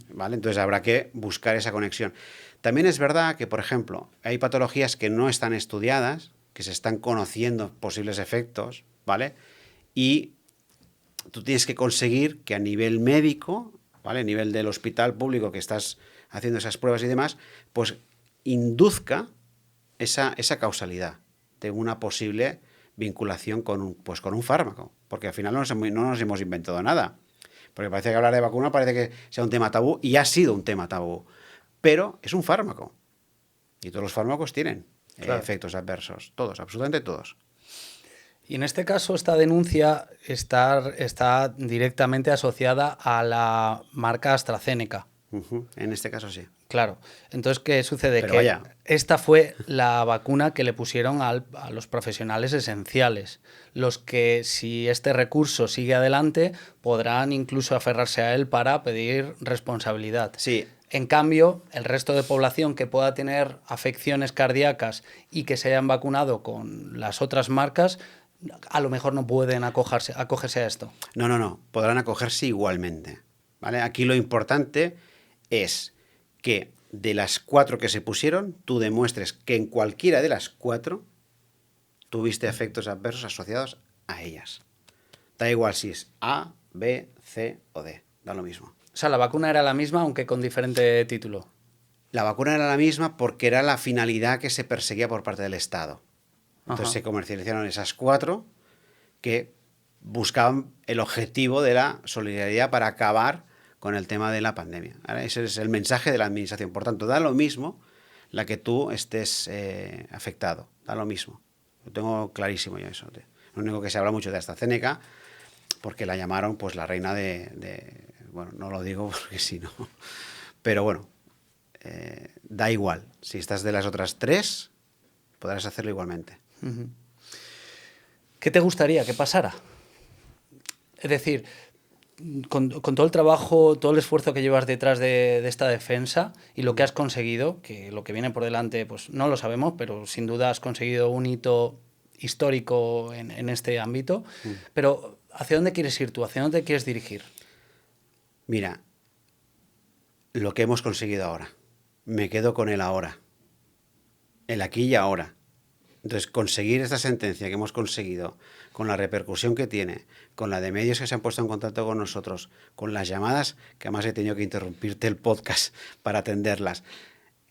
¿vale? Entonces habrá que buscar esa conexión. También es verdad que, por ejemplo, hay patologías que no están estudiadas, que se están conociendo posibles efectos, ¿vale? Y tú tienes que conseguir que a nivel médico, ¿vale? A nivel del hospital público que estás haciendo esas pruebas y demás, pues induzca esa causalidad de una posible vinculación con un fármaco. Porque al final no nos hemos inventado nada. Porque parece que hablar de vacuna parece que sea un tema tabú, y ha sido un tema tabú. Pero es un fármaco. Y todos los fármacos tienen efectos adversos. Todos, absolutamente todos. Y en este caso, esta denuncia está directamente asociada a la marca AstraZeneca. En este caso sí. Claro. Entonces, ¿qué sucede? Pero que vaya. Esta fue la vacuna que le pusieron a los profesionales esenciales. Los que, si este recurso sigue adelante, podrán incluso aferrarse a él para pedir responsabilidad. Sí. En cambio, el resto de población que pueda tener afecciones cardíacas y que se hayan vacunado con las otras marcas, a lo mejor no pueden acogerse a esto. No. Podrán acogerse igualmente, ¿vale? Aquí lo importante es que de las 4 que se pusieron, tú demuestres que en cualquiera de las 4 tuviste efectos adversos asociados a ellas. Da igual si es A, B, C o D, da lo mismo. O sea, la vacuna era la misma, aunque con diferente título. La vacuna era la misma porque era la finalidad que se perseguía por parte del Estado. Entonces Ajá. se comercializaron esas 4 que buscaban el objetivo de la solidaridad para acabar con el tema de la pandemia. Ahora, ese es el mensaje de la administración. Por tanto, da lo mismo la que tú estés afectado. Da lo mismo. Lo tengo clarísimo yo eso. Lo único que se habla mucho de AstraZeneca, porque la llamaron pues la reina bueno, no lo digo porque si no. Pero bueno, da igual. Si estás de las otras 3, podrás hacerlo igualmente. ¿Qué te gustaría que pasara? Es decir, con todo el trabajo, todo el esfuerzo que llevas detrás de esta defensa y lo que has conseguido, que lo que viene por delante pues no lo sabemos, pero sin duda has conseguido un hito histórico en este ámbito. Pero ¿hacia dónde quieres ir tú? ¿Hacia dónde te quieres dirigir? Mira, lo que hemos conseguido ahora. Me quedo con el ahora. El aquí y ahora. Entonces, conseguir esta sentencia que hemos conseguido, con la repercusión que tiene, con la de medios que se han puesto en contacto con nosotros, con las llamadas, que además he tenido que interrumpirte el podcast para atenderlas,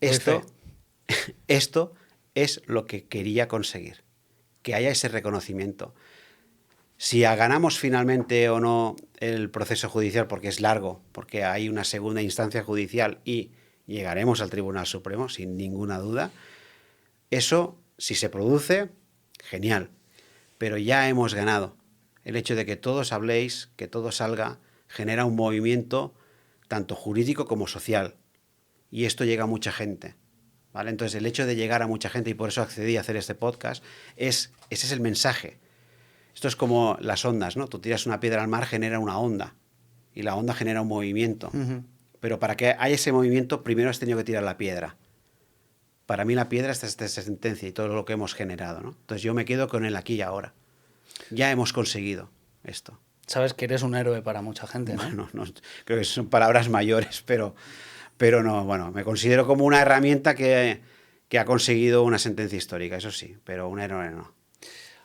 esto es lo que quería conseguir, que haya ese reconocimiento. Si ganamos finalmente o no el proceso judicial, porque es largo, porque hay una segunda instancia judicial y llegaremos al Tribunal Supremo, sin ninguna duda, eso, si se produce, genial. Pero ya hemos ganado. El hecho de que todos habléis, que todo salga, genera un movimiento tanto jurídico como social. Y esto llega a mucha gente, ¿vale? Entonces, el hecho de llegar a mucha gente, y por eso accedí a hacer este podcast, ese es el mensaje. Esto es como las ondas, ¿no? Tú tiras una piedra al mar, genera una onda. Y la onda genera un movimiento. Pero para que haya ese movimiento, primero has tenido que tirar la piedra. Para mí la piedra es esta sentencia y todo lo que hemos generado, ¿no? Entonces yo me quedo con el aquí y ahora. Ya hemos conseguido esto. Sabes que eres un héroe para mucha gente, ¿no? Bueno, no, creo que son palabras mayores, pero no, bueno, me considero como una herramienta que ha conseguido una sentencia histórica, eso sí, pero un héroe no.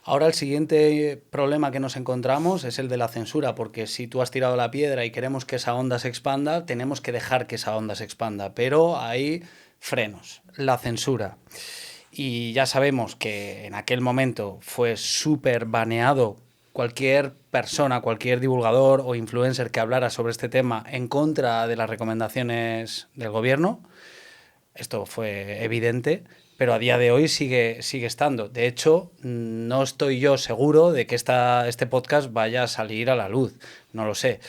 Ahora el siguiente problema que nos encontramos es el de la censura, porque si tú has tirado la piedra y queremos que esa onda se expanda, tenemos que dejar que esa onda se expanda, pero hay frenos, la censura. Y ya sabemos que en aquel momento fue súper baneado cualquier persona, cualquier divulgador o influencer que hablara sobre este tema en contra de las recomendaciones del gobierno. Esto fue evidente, pero a día de hoy sigue estando. De hecho, no estoy yo seguro de que este podcast vaya a salir a la luz. No lo sé.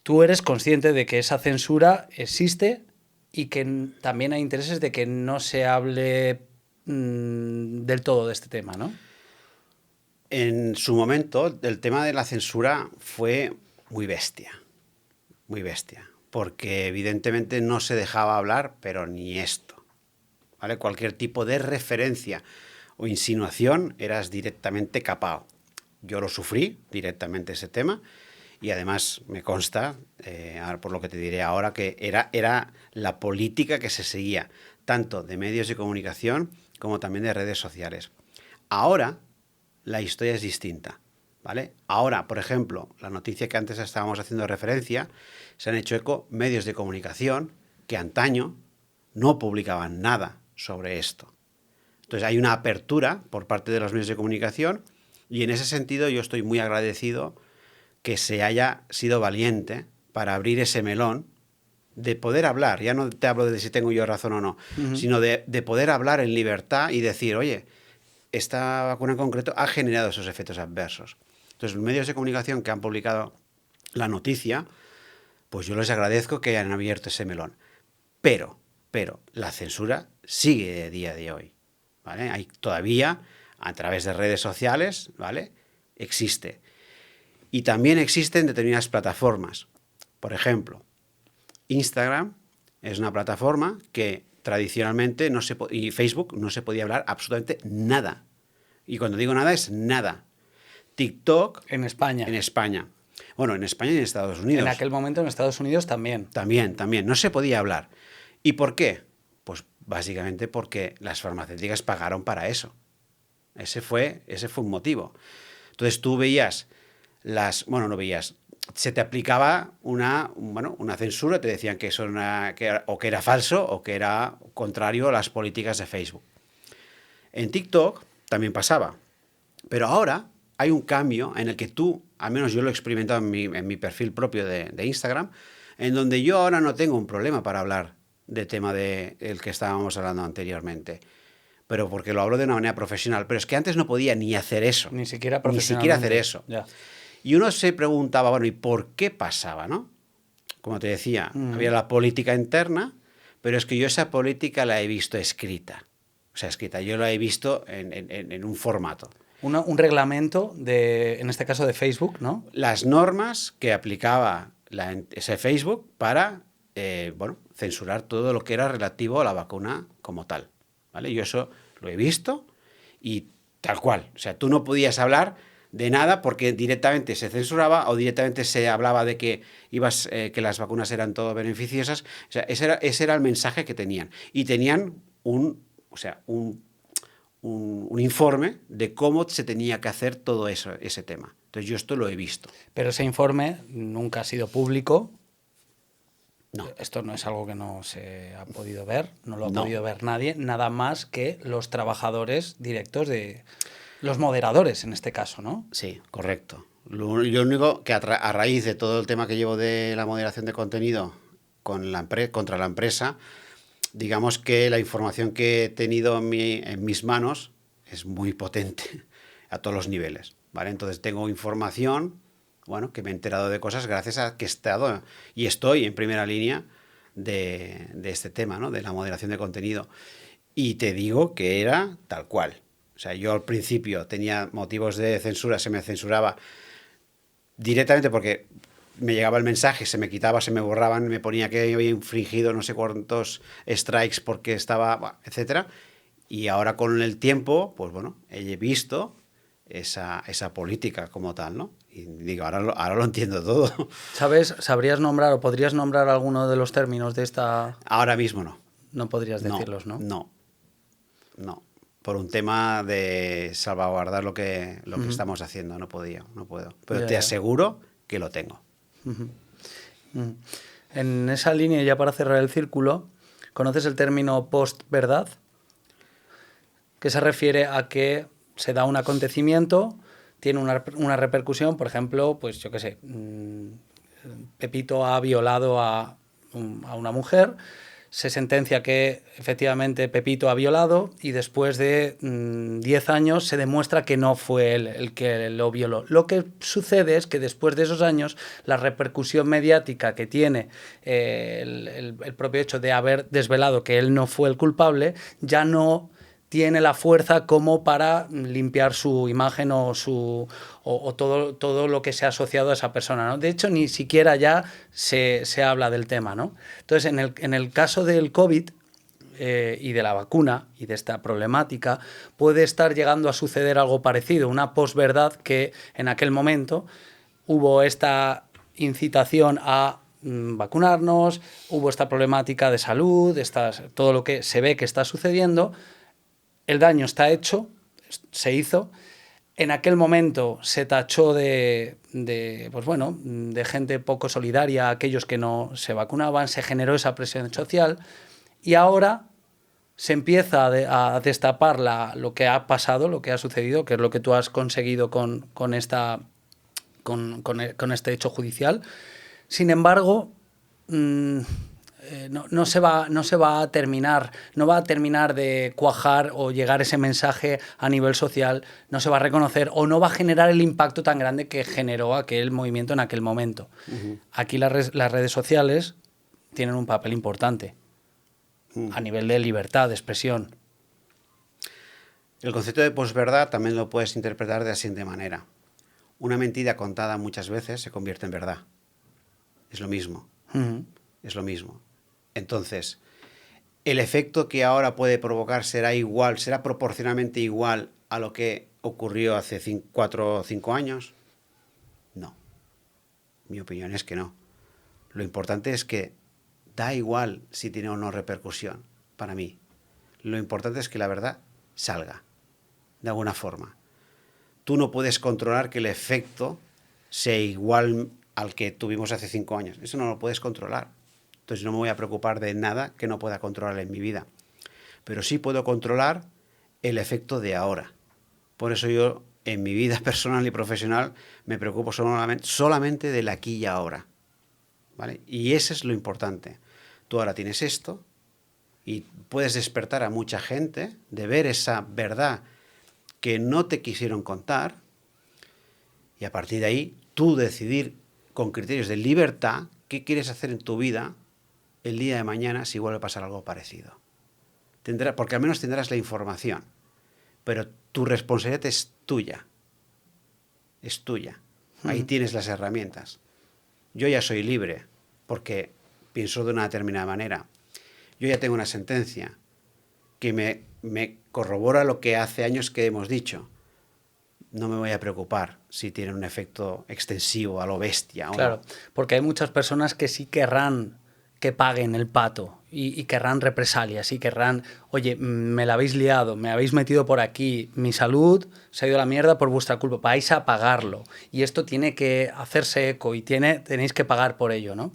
Tú eres consciente de que esa censura existe y que también hay intereses de que no se hable del todo de este tema, ¿no? En su momento, el tema de la censura fue muy bestia, porque evidentemente no se dejaba hablar, pero ni esto, ¿vale? Cualquier tipo de referencia o insinuación eras directamente capao. Yo lo sufrí directamente ese tema y además me consta, por lo que te diré ahora, que era la política que se seguía, tanto de medios de comunicación como también de redes sociales. Ahora la historia es distinta, ¿vale? Ahora, por ejemplo, la noticia que antes estábamos haciendo referencia, se han hecho eco medios de comunicación que antaño no publicaban nada sobre esto. Entonces hay una apertura por parte de los medios de comunicación y en ese sentido yo estoy muy agradecido que se haya sido valiente para abrir ese melón de poder hablar. Ya no te hablo de si tengo yo razón o no, sino de poder hablar en libertad y decir, oye, esta vacuna en concreto ha generado esos efectos adversos. Entonces, los medios de comunicación que han publicado la noticia, pues yo les agradezco que hayan abierto ese melón. Pero la censura sigue a día de hoy, ¿vale? Hay todavía, a través de redes sociales, ¿vale? Existe. Y también existen determinadas plataformas. Por ejemplo, Instagram es una plataforma que tradicionalmente y Facebook no se podía hablar absolutamente nada. Y cuando digo nada es nada. TikTok... En España. En España. Bueno, en España y en Estados Unidos. En aquel momento en Estados Unidos también. También. No se podía hablar. ¿Y por qué? Pues básicamente porque las farmacéuticas pagaron para eso. Ese fue un motivo. Entonces tú veías no veías, se te aplicaba una censura, te decían que eso que era falso o que era contrario a las políticas de Facebook. En TikTok también pasaba, pero ahora hay un cambio en el que tú, al menos yo lo he experimentado en mi perfil propio de Instagram, en donde yo ahora no tengo un problema para hablar del tema del que estábamos hablando anteriormente, pero porque lo hablo de una manera profesional, pero es que antes no podía ni hacer eso. Ni siquiera hacer eso. Ya. Y uno se preguntaba, bueno, ¿y por qué pasaba, no? Como te decía, había la política interna, pero es que yo esa política la he visto escrita. O sea, escrita, yo la he visto en un formato. Un reglamento, en este caso de Facebook, ¿no? Las normas que aplicaba ese Facebook para censurar todo lo que era relativo a la vacuna como tal, ¿vale? Yo eso lo he visto y tal cual. O sea, tú no podías hablar de nada porque directamente se censuraba o directamente se hablaba de que que las vacunas eran todo beneficiosas. O sea, ese era el mensaje que tenían. Y tenían un informe de cómo se tenía que hacer todo ese tema. Entonces yo esto lo he visto. Pero ese informe nunca ha sido público. No. Esto no es algo que no se ha podido ver, no lo ha podido ver nadie, nada más que los trabajadores directos de los moderadores en este caso, ¿no? Sí, correcto. Lo único que a raíz de todo el tema que llevo de la moderación de contenido contra la empresa, digamos que la información que he tenido en mis manos es muy potente a todos los niveles, ¿vale? Entonces tengo información, que me he enterado de cosas gracias a que he estado y estoy en primera línea de este tema, ¿no? De la moderación de contenido. Y te digo que era tal cual. O sea, yo al principio tenía motivos de censura, se me censuraba directamente porque me llegaba el mensaje, se me quitaba, se me borraban, me ponía que había infringido no sé cuántos strikes porque estaba, etcétera. Y ahora con el tiempo, pues he visto esa política como tal, ¿no? Y digo, ahora lo entiendo todo. ¿Sabrías nombrar o podrías nombrar alguno de los términos de esta...? Ahora mismo no. No podrías decirlos, ¿no? No. Por un tema de salvaguardar lo que estamos haciendo, no puedo. Pero te aseguro que lo tengo. En esa línea, ya para cerrar el círculo, ¿conoces el término post-verdad? Que se refiere a que se da un acontecimiento, tiene una repercusión, por ejemplo, pues yo qué sé, Pepito ha violado a una mujer, se sentencia que efectivamente Pepito ha violado y después de 10 años se demuestra que no fue él el que lo violó. Lo que sucede es que después de esos años la repercusión mediática que tiene el propio hecho de haber desvelado que él no fue el culpable ya no tiene la fuerza como para limpiar su imagen o todo lo que se ha asociado a esa persona, ¿no? De hecho, ni siquiera ya se habla del tema, ¿no? Entonces, en el caso del COVID y de la vacuna y de esta problemática, puede estar llegando a suceder algo parecido, una posverdad que en aquel momento hubo esta incitación a vacunarnos, hubo esta problemática de salud, todo lo que se ve que está sucediendo, el daño está hecho, se hizo. En aquel momento se tachó pues bueno, de gente poco solidaria a aquellos que no se vacunaban, se generó esa presión social y ahora se empieza a destapar lo que ha pasado, lo que ha sucedido, que es lo que tú has conseguido con este hecho judicial. Sin embargo, no se va a terminar, no va a terminar de cuajar o llegar ese mensaje a nivel social, no se va a reconocer o no va a generar el impacto tan grande que generó aquel movimiento en aquel momento. Uh-huh. Aquí las redes sociales tienen un papel importante a nivel de libertad de expresión. El concepto de posverdad también lo puedes interpretar de la siguiente manera. Una mentira contada muchas veces se convierte en verdad. Es lo mismo. Uh-huh. Es lo mismo. Entonces, ¿el efecto que ahora puede provocar será proporcionalmente igual a lo que ocurrió hace 4 o 5 años? No. Mi opinión es que no. Lo importante es que da igual si tiene o no repercusión, para mí. Lo importante es que la verdad salga, de alguna forma. Tú no puedes controlar que el efecto sea igual al que tuvimos hace 5 años. Eso no lo puedes controlar. Entonces no me voy a preocupar de nada que no pueda controlar en mi vida. Pero sí puedo controlar el efecto de ahora. Por eso yo, en mi vida personal y profesional, me preocupo solamente del aquí y ahora. ¿Vale? Y eso es lo importante. Tú ahora tienes esto y puedes despertar a mucha gente de ver esa verdad que no te quisieron contar y a partir de ahí tú decidir con criterios de libertad qué quieres hacer en tu vida el día de mañana si vuelve a pasar algo parecido. Porque al menos tendrás la información, pero tu responsabilidad es tuya. Es tuya. Ahí tienes las herramientas. Yo ya soy libre porque pienso de una determinada manera. Yo ya tengo una sentencia que me corrobora lo que hace años que hemos dicho. No me voy a preocupar si tiene un efecto extensivo a lo bestia. Claro, ¿o no? Porque hay muchas personas que sí querrán que paguen el pato y querrán represalias y querrán, oye, me la habéis liado, me habéis metido por aquí, mi salud se ha ido a la mierda por vuestra culpa, vais a pagarlo y esto tiene que hacerse eco y tenéis que pagar por ello, ¿no?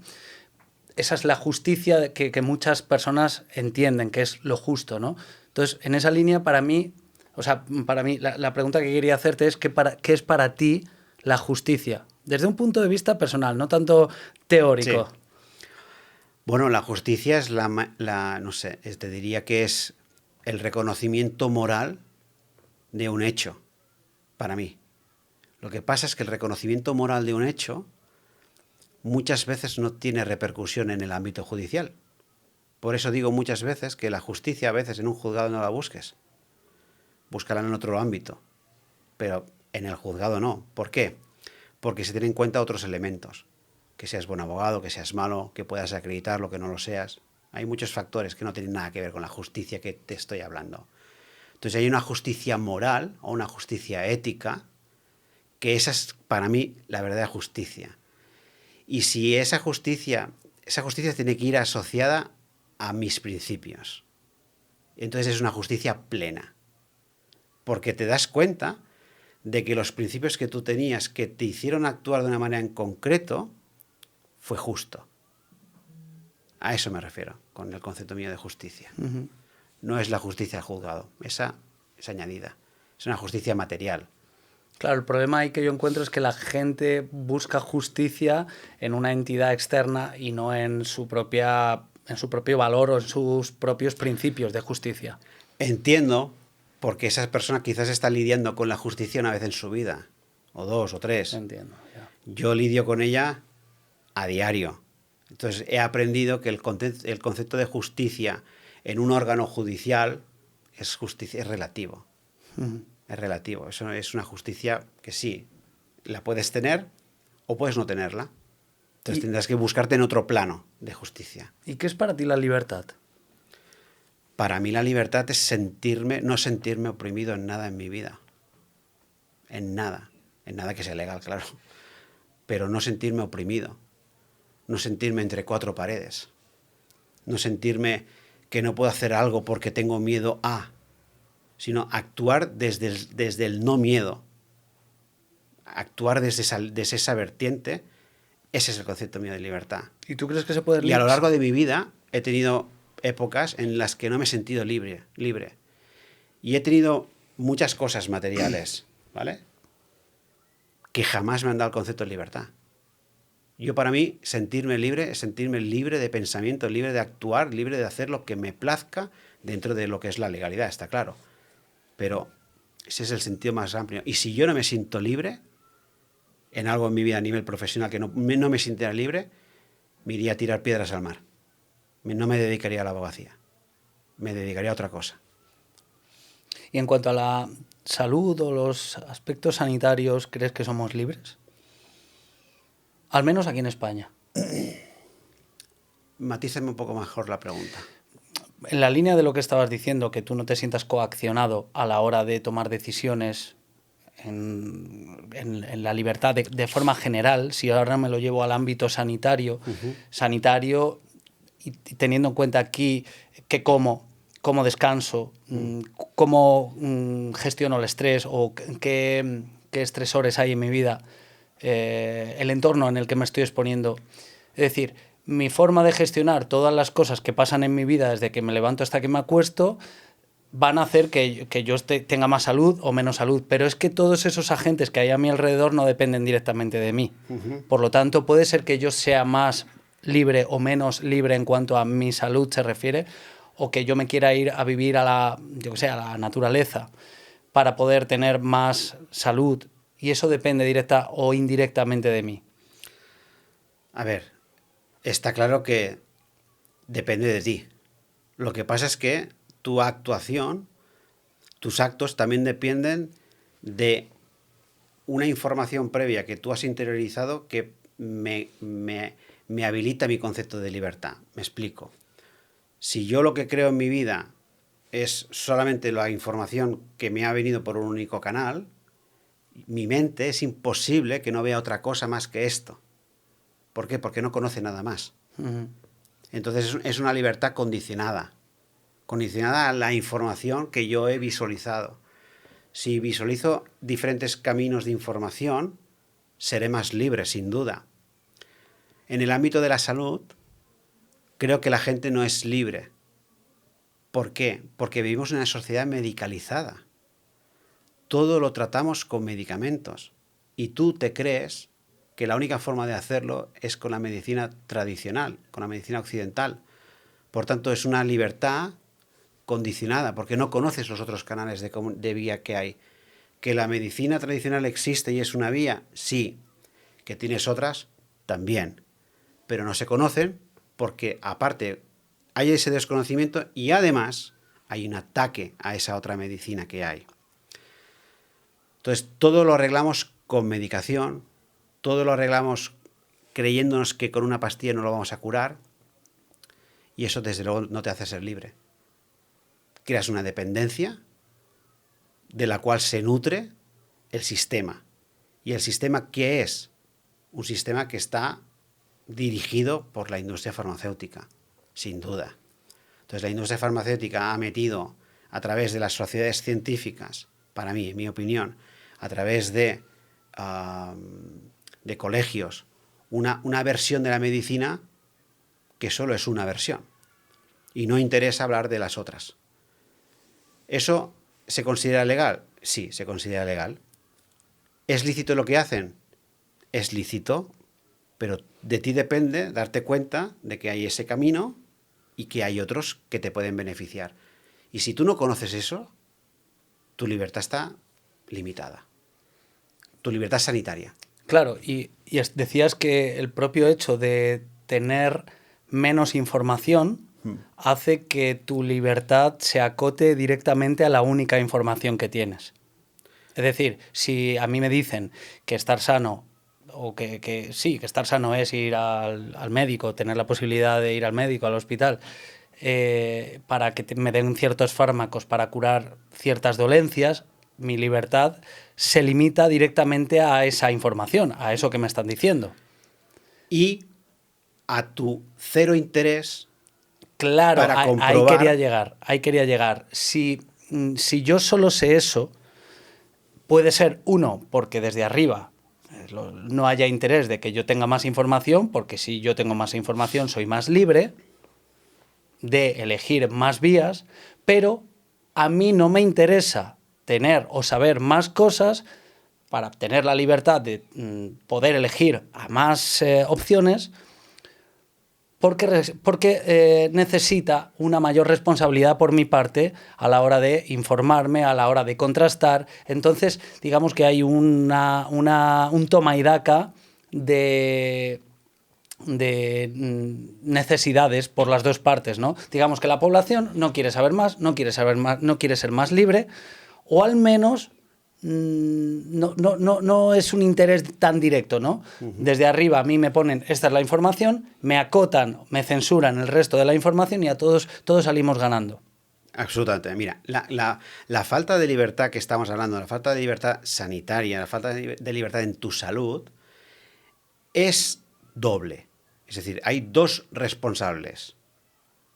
Esa es la justicia que muchas personas entienden, que es lo justo, ¿no? Entonces, en esa línea, para mí, la pregunta que quería hacerte es ¿qué es para ti la justicia? Desde un punto de vista personal, no tanto teórico. Sí. Bueno, la justicia es no sé, te diría que es el reconocimiento moral de un hecho, para mí. Lo que pasa es que el reconocimiento moral de un hecho muchas veces no tiene repercusión en el ámbito judicial. Por eso digo muchas veces que la justicia a veces en un juzgado no la busques. Búscala en otro ámbito, pero en el juzgado no. ¿Por qué? Porque se tienen en cuenta otros elementos. Que seas buen abogado, que seas malo, que puedas acreditar lo que no lo seas. Hay muchos factores que no tienen nada que ver con la justicia que te estoy hablando. Entonces hay una justicia moral o una justicia ética, que esa es para mí la verdadera justicia. Y si esa justicia tiene que ir asociada a mis principios. Entonces es una justicia plena. Porque te das cuenta de que los principios que tú tenías que te hicieron actuar de una manera en concreto fue justo. A eso me refiero con el concepto mío de justicia. Uh-huh. No es la justicia del juzgado, esa es añadida. Es una justicia material. Claro, el problema ahí que yo encuentro es que la gente busca justicia en una entidad externa y no en su propio valor o en sus propios principios de justicia. Entiendo, porque esa persona quizás está lidiando con la justicia una vez en su vida, o 2 o 3. Entiendo, ya. Yo lidio con ella a diario. Entonces he aprendido que el concepto de justicia en un órgano judicial es justicia, es relativo. Ujú. Es relativo. Eso es una justicia que sí, la puedes tener o puedes no tenerla. Entonces tendrás que buscarte en otro plano de justicia. ¿Y qué es para ti la libertad? Para mí la libertad es no sentirme oprimido en nada en mi vida. En nada que sea legal, claro. Pero no sentirme oprimido. No sentirme entre cuatro paredes. No sentirme que no puedo hacer algo porque tengo miedo a, sino actuar desde el no miedo. Actuar desde esa vertiente, ese es el concepto mío de libertad. ¿Y tú crees que se puede Y a lo largo de mi vida he tenido épocas en las que no me he sentido libre. Y he tenido muchas cosas materiales, ¿vale? Que jamás me han dado el concepto de libertad. Yo, para mí, sentirme libre es sentirme libre de pensamiento, libre de actuar, libre de hacer lo que me plazca dentro de lo que es la legalidad, está claro. Pero ese es el sentido más amplio. Y si yo no me siento libre en algo en mi vida a nivel profesional, que no me sintiera libre, me iría a tirar piedras al mar. No me dedicaría a la abogacía. Me dedicaría a otra cosa. Y en cuanto a la salud o los aspectos sanitarios, ¿crees que somos libres? Al menos aquí en España. Matízame un poco mejor la pregunta. En la línea de lo que estabas diciendo, que tú no te sientas coaccionado a la hora de tomar decisiones en la libertad de forma general, si ahora me lo llevo al ámbito sanitario, y teniendo en cuenta aquí que cómo descanso, cómo gestiono el estrés o qué estresores hay en mi vida, el entorno en el que me estoy exponiendo. Es decir, mi forma de gestionar todas las cosas que pasan en mi vida desde que me levanto hasta que me acuesto van a hacer que yo tenga más salud o menos salud, pero es que todos esos agentes que hay a mi alrededor no dependen directamente de mí. Por lo tanto, puede ser que yo sea más libre o menos libre en cuanto a mi salud se refiere, o que yo me quiera ir a vivir a la naturaleza para poder tener más salud, y eso depende directa o indirectamente de mí. A ver, está claro que depende de ti. Lo que pasa es que tu actuación, tus actos también dependen de una información previa que tú has interiorizado que me habilita mi concepto de libertad. Me explico. Si yo lo que creo en mi vida es solamente la información que me ha venido por un único canal, mi mente es imposible que no vea otra cosa más que esto. ¿Por qué? Porque no conoce nada más. Entonces es una libertad condicionada a la información que yo he visualizado. Si visualizo diferentes caminos de información, seré más libre, sin duda. En el ámbito de la salud, creo que la gente no es libre. ¿Por qué? Porque vivimos en una sociedad medicalizada. Todo lo tratamos con medicamentos. Y tú te crees que la única forma de hacerlo es con la medicina tradicional, con la medicina occidental. Por tanto, es una libertad condicionada, porque no conoces los otros canales de vía que hay. ¿Que la medicina tradicional existe y es una vía? Sí. ¿Que tienes otras? También. Pero no se conocen porque, aparte, hay ese desconocimiento y además hay un ataque a esa otra medicina que hay. Entonces, todo lo arreglamos con medicación, todo lo arreglamos creyéndonos que con una pastilla no lo vamos a curar, y eso desde luego no te hace ser libre. Creas una dependencia de la cual se nutre el sistema. ¿Y el sistema qué es? Un sistema que está dirigido por la industria farmacéutica, sin duda. Entonces la industria farmacéutica ha metido a través de las sociedades científicas, para mí, en mi opinión, a través de colegios, una versión de la medicina que solo es una versión. Y no interesa hablar de las otras. ¿Eso se considera legal? Sí, se considera legal. ¿Es lícito lo que hacen? Es lícito, pero de ti depende darte cuenta de que hay ese camino y que hay otros que te pueden beneficiar. Y si tú no conoces eso, tu libertad está limitada. Tu libertad sanitaria. Claro, y decías que el propio hecho de tener menos información hace que tu libertad se acote directamente a la única información que tienes. Es decir, si a mí me dicen que estar sano, o que sí, que estar sano es ir al médico, tener la posibilidad de ir al médico, al hospital, para que me den ciertos fármacos para curar ciertas dolencias, mi libertad se limita directamente a esa información, a eso que me están diciendo. Y a tu cero interés. Claro, para comprobar. ahí quería llegar. Si yo solo sé eso, puede ser, uno, porque desde arriba no haya interés de que yo tenga más información, porque si yo tengo más información soy más libre de elegir más vías, pero a mí no me interesa tener o saber más cosas para tener la libertad de poder elegir a más opciones, porque necesita una mayor responsabilidad por mi parte a la hora de informarme, a la hora de contrastar. Entonces, digamos que hay un toma y daca de necesidades por las dos partes, ¿no? Digamos que la población no quiere saber más, no quiere ser más libre, o al menos no es un interés tan directo, ¿no? Desde arriba a mí me ponen, esta es la información, me acotan, me censuran el resto de la información y a todos salimos ganando. Absolutamente. Mira, la falta de libertad que estamos hablando, la falta de libertad sanitaria, la falta de libertad en tu salud, es doble. Es decir, hay dos responsables.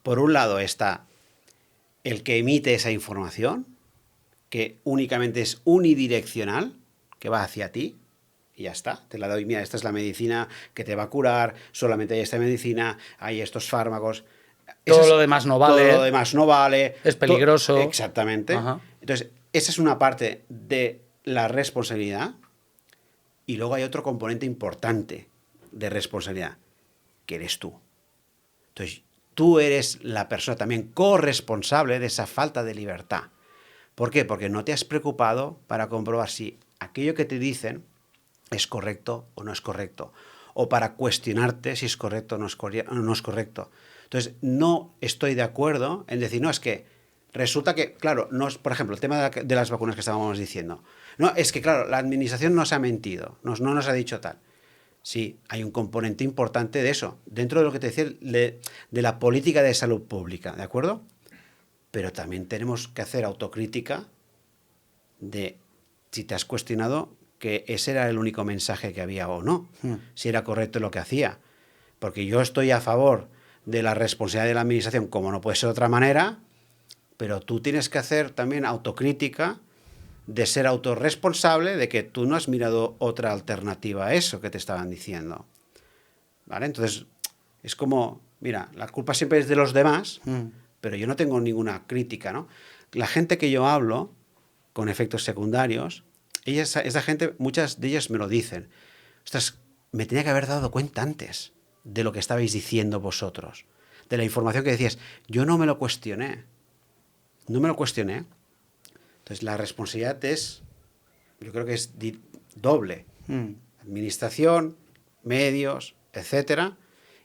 Por un lado está el que emite esa información, que únicamente es unidireccional, que va hacia ti, y ya está, te la doy, mira, esta es la medicina que te va a curar, solamente hay esta medicina, hay estos fármacos. Todo lo demás no vale. Todo lo demás no vale. Es peligroso. Exactamente. Ajá. Entonces, esa es una parte de la responsabilidad, y luego hay otro componente importante de responsabilidad, que eres tú. Entonces, tú eres la persona también corresponsable de esa falta de libertad. ¿Por qué? Porque no te has preocupado para comprobar si aquello que te dicen es correcto o no es correcto, o para cuestionarte si es correcto o no es correcto. Entonces, no estoy de acuerdo en decir, no, es que resulta que, claro, no es, por ejemplo, el tema de las vacunas que estábamos diciendo. No, es que, claro, la administración nos ha mentido, no nos ha dicho tal. Sí, hay un componente importante de eso, dentro de lo que te decía, de la política de salud pública, ¿de acuerdo? Pero también tenemos que hacer autocrítica de si te has cuestionado que ese era el único mensaje que había o no, si era correcto lo que hacía. Porque yo estoy a favor de la responsabilidad de la administración, como no puede ser de otra manera, pero tú tienes que hacer también autocrítica de ser autorresponsable de que tú no has mirado otra alternativa a eso que te estaban diciendo. ¿Vale? Entonces, es como, mira, la culpa siempre es de los demás, pero yo no tengo ninguna crítica, ¿no? La gente que yo hablo con efectos secundarios, esa gente, muchas de ellas me lo dicen. Ostras, me tenía que haber dado cuenta antes de lo que estabais diciendo vosotros, de la información que decías. Yo no me lo cuestioné. No me lo cuestioné. Entonces, la responsabilidad es, yo creo que es doble. Administración, medios, etcétera,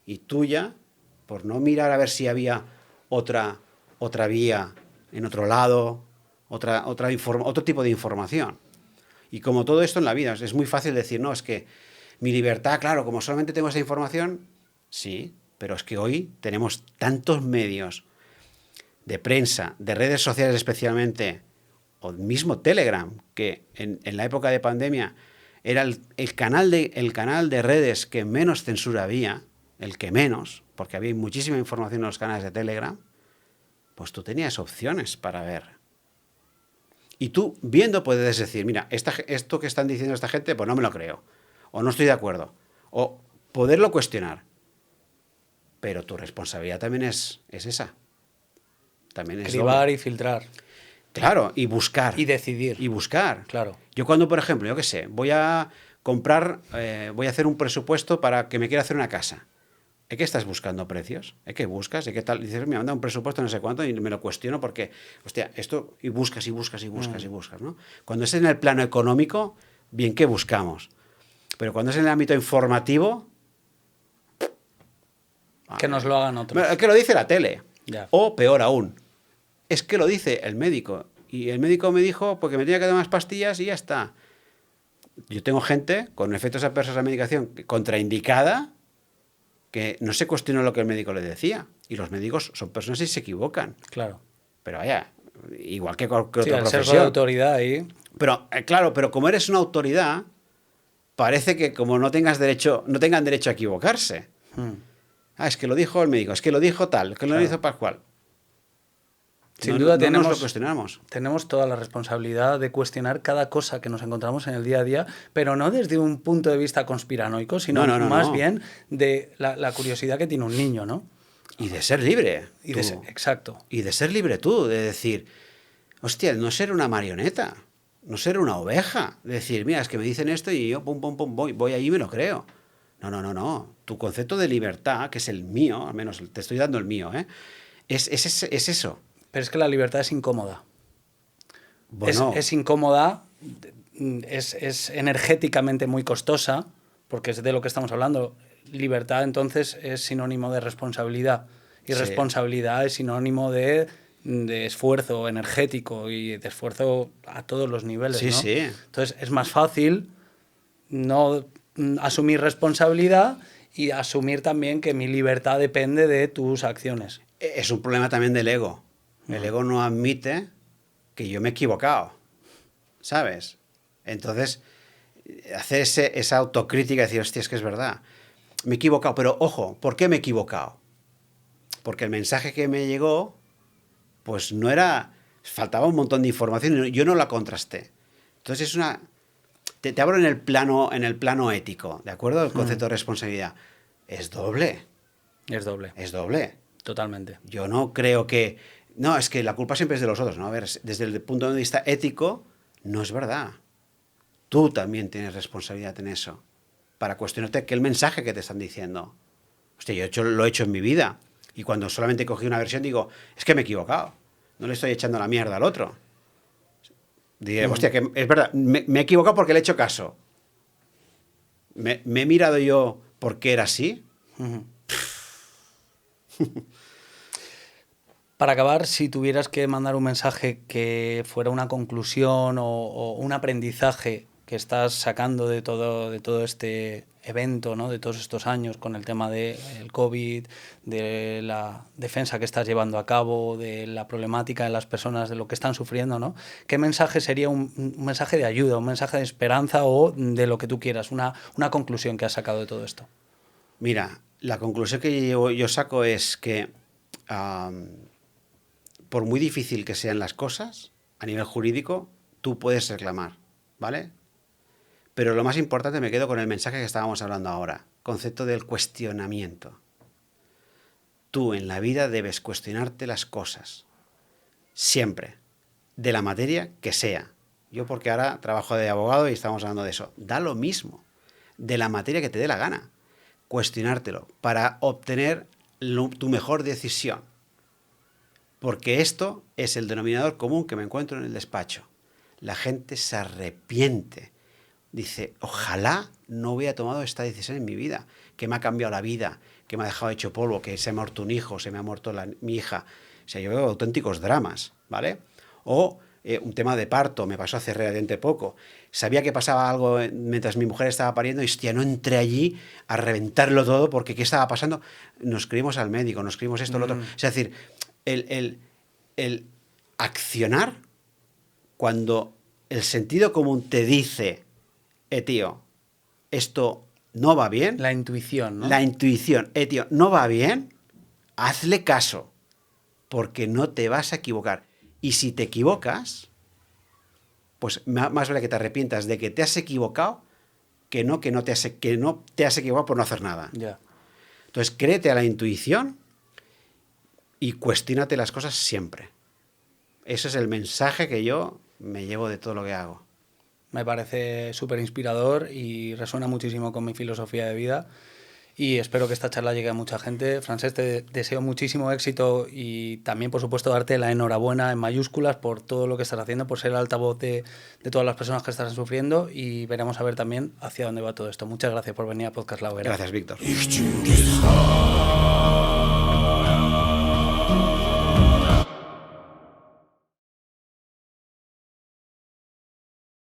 y tuya, por no mirar a ver si había otra vía en otro lado, otro tipo de información. Y como todo esto en la vida, es muy fácil decir, no, es que mi libertad, claro, como solamente tengo esa información, sí, pero es que hoy tenemos tantos medios de prensa, de redes sociales especialmente, o mismo Telegram, que en la época de pandemia era el canal de redes que menos censura había, el que menos, porque había muchísima información en los canales de Telegram, pues tú tenías opciones para ver. Y tú, viendo, puedes decir, mira, esto que están diciendo esta gente, pues no me lo creo, o no estoy de acuerdo, o poderlo cuestionar. Pero tu responsabilidad también es esa. También es cribar y filtrar. Claro, y buscar. Y decidir. Y buscar. Claro. Yo cuando, por ejemplo, yo qué sé, voy a hacer un presupuesto para que me quiera hacer una casa. ¿Es que estás buscando precios? ¿Es que buscas? ¿Es que tal? Dices, me manda un presupuesto no sé cuánto y me lo cuestiono porque, hostia, esto, y buscas, ¿no? Cuando es en el plano económico, bien que buscamos. Pero cuando es en el ámbito informativo... Que nos lo hagan otros. Que lo dice la tele. Ya. O peor aún, es que lo dice el médico. Y el médico me dijo porque me tenía que dar más pastillas y ya está. Yo tengo gente con efectos adversos a la medicación contraindicada que no se cuestionó lo que el médico le decía. Y los médicos son personas y se equivocan. Claro. Pero vaya, igual que cualquier Sí, otra el sesgo de profesión. autoridad ahí. Pero, claro, pero como eres una autoridad, parece que como no tengan derecho a equivocarse. Es que lo dijo el médico, es que lo dijo tal, que lo Claro. hizo Pascual. Sin duda no nos lo cuestionamos. tenemos toda la responsabilidad de cuestionar cada cosa que nos encontramos en el día a día, pero no desde un punto de vista conspiranoico, sino más bien de la curiosidad que tiene un niño, ¿no? Y de ser libre. Exacto. Y de ser libre tú, de decir, hostia, no ser una marioneta, no ser una oveja. De decir, mira, es que me dicen esto y yo pum, pum, pum, voy ahí y me lo creo. No. Tu concepto de libertad, que es el mío, al menos te estoy dando el mío, es eso. Pero es que la libertad es incómoda. Bueno. Es incómoda, es energéticamente muy costosa, porque es de lo que estamos hablando. Libertad, entonces, es sinónimo de responsabilidad. Y responsabilidad es sinónimo de esfuerzo energético y de esfuerzo a todos los niveles, Sí, ¿no? sí. Entonces, es más fácil no asumir responsabilidad y asumir también que mi libertad depende de tus acciones. Es un problema también del ego. El ego no admite que yo me he equivocado, ¿sabes? Entonces, hacer esa autocrítica y decir, hostia, es que es verdad, me he equivocado, pero ojo, ¿por qué me he equivocado? Porque el mensaje que me llegó, pues no era, faltaba un montón de información y yo no la contrasté. Entonces es una... Te hablo en el plano ético, ¿de acuerdo? El concepto de responsabilidad. Es doble. Es doble. Es doble. Totalmente. Yo no creo que... No, es que la culpa siempre es de los otros. No, a ver, desde el punto de vista ético, no es verdad. Tú también tienes responsabilidad en eso. Para cuestionarte aquel mensaje que te están diciendo. Hostia, lo he hecho en mi vida. Y cuando solamente cogí una versión digo, es que me he equivocado. No le estoy echando la mierda al otro. Diré, hostia, que es verdad, me he equivocado porque le he hecho caso. ¿Me he mirado yo por qué era así? Para acabar, si tuvieras que mandar un mensaje que fuera una conclusión o un aprendizaje que estás sacando de todo este evento, ¿no? De todos estos años con el tema del COVID, de la defensa que estás llevando a cabo, de la problemática de las personas, de lo que están sufriendo, ¿no? ¿Qué mensaje sería un mensaje de ayuda, un mensaje de esperanza o de lo que tú quieras, una conclusión que has sacado de todo esto? Mira, la conclusión que yo saco es que por muy difícil que sean las cosas, a nivel jurídico, tú puedes reclamar, ¿vale? Pero lo más importante, me quedo con el mensaje que estábamos hablando ahora, concepto del cuestionamiento. Tú en la vida debes cuestionarte las cosas, siempre, de la materia que sea. Yo porque ahora trabajo de abogado y estamos hablando de eso. Da lo mismo, de la materia que te dé la gana. Cuestionártelo para obtener tu mejor decisión. Porque esto es el denominador común que me encuentro en el despacho. La gente se arrepiente. Dice, ojalá no hubiera tomado esta decisión en mi vida, que me ha cambiado la vida, que me ha dejado hecho polvo, que se me ha muerto un hijo, se me ha muerto mi hija. O sea, yo veo auténticos dramas, ¿vale? O un tema de parto, me pasó hace relativamente poco. Sabía que pasaba algo mientras mi mujer estaba pariendo y, hostia, no entré allí a reventarlo todo porque ¿qué estaba pasando? Nos escribimos al médico, nos escribimos esto, lo otro. Es decir, el accionar cuando el sentido común te dice, tío, esto no va bien. La intuición, ¿no? La intuición, tío, no va bien, hazle caso, porque no te vas a equivocar. Y si te equivocas, pues más vale que te arrepientas de que te has equivocado que no te has equivocado por no hacer nada. Ya. Entonces, créete a la intuición y cuestiónate las cosas siempre. Ese es el mensaje que yo me llevo de todo lo que hago. Me parece súper inspirador y resuena muchísimo con mi filosofía de vida y espero que esta charla llegue a mucha gente. Francesc, te deseo muchísimo éxito y también, por supuesto, darte la enhorabuena en mayúsculas por todo lo que estás haciendo, por ser el altavoz de todas las personas que están sufriendo y veremos a ver también hacia dónde va todo esto. Muchas gracias por venir a Podcast La Hoguera. Gracias, Víctor.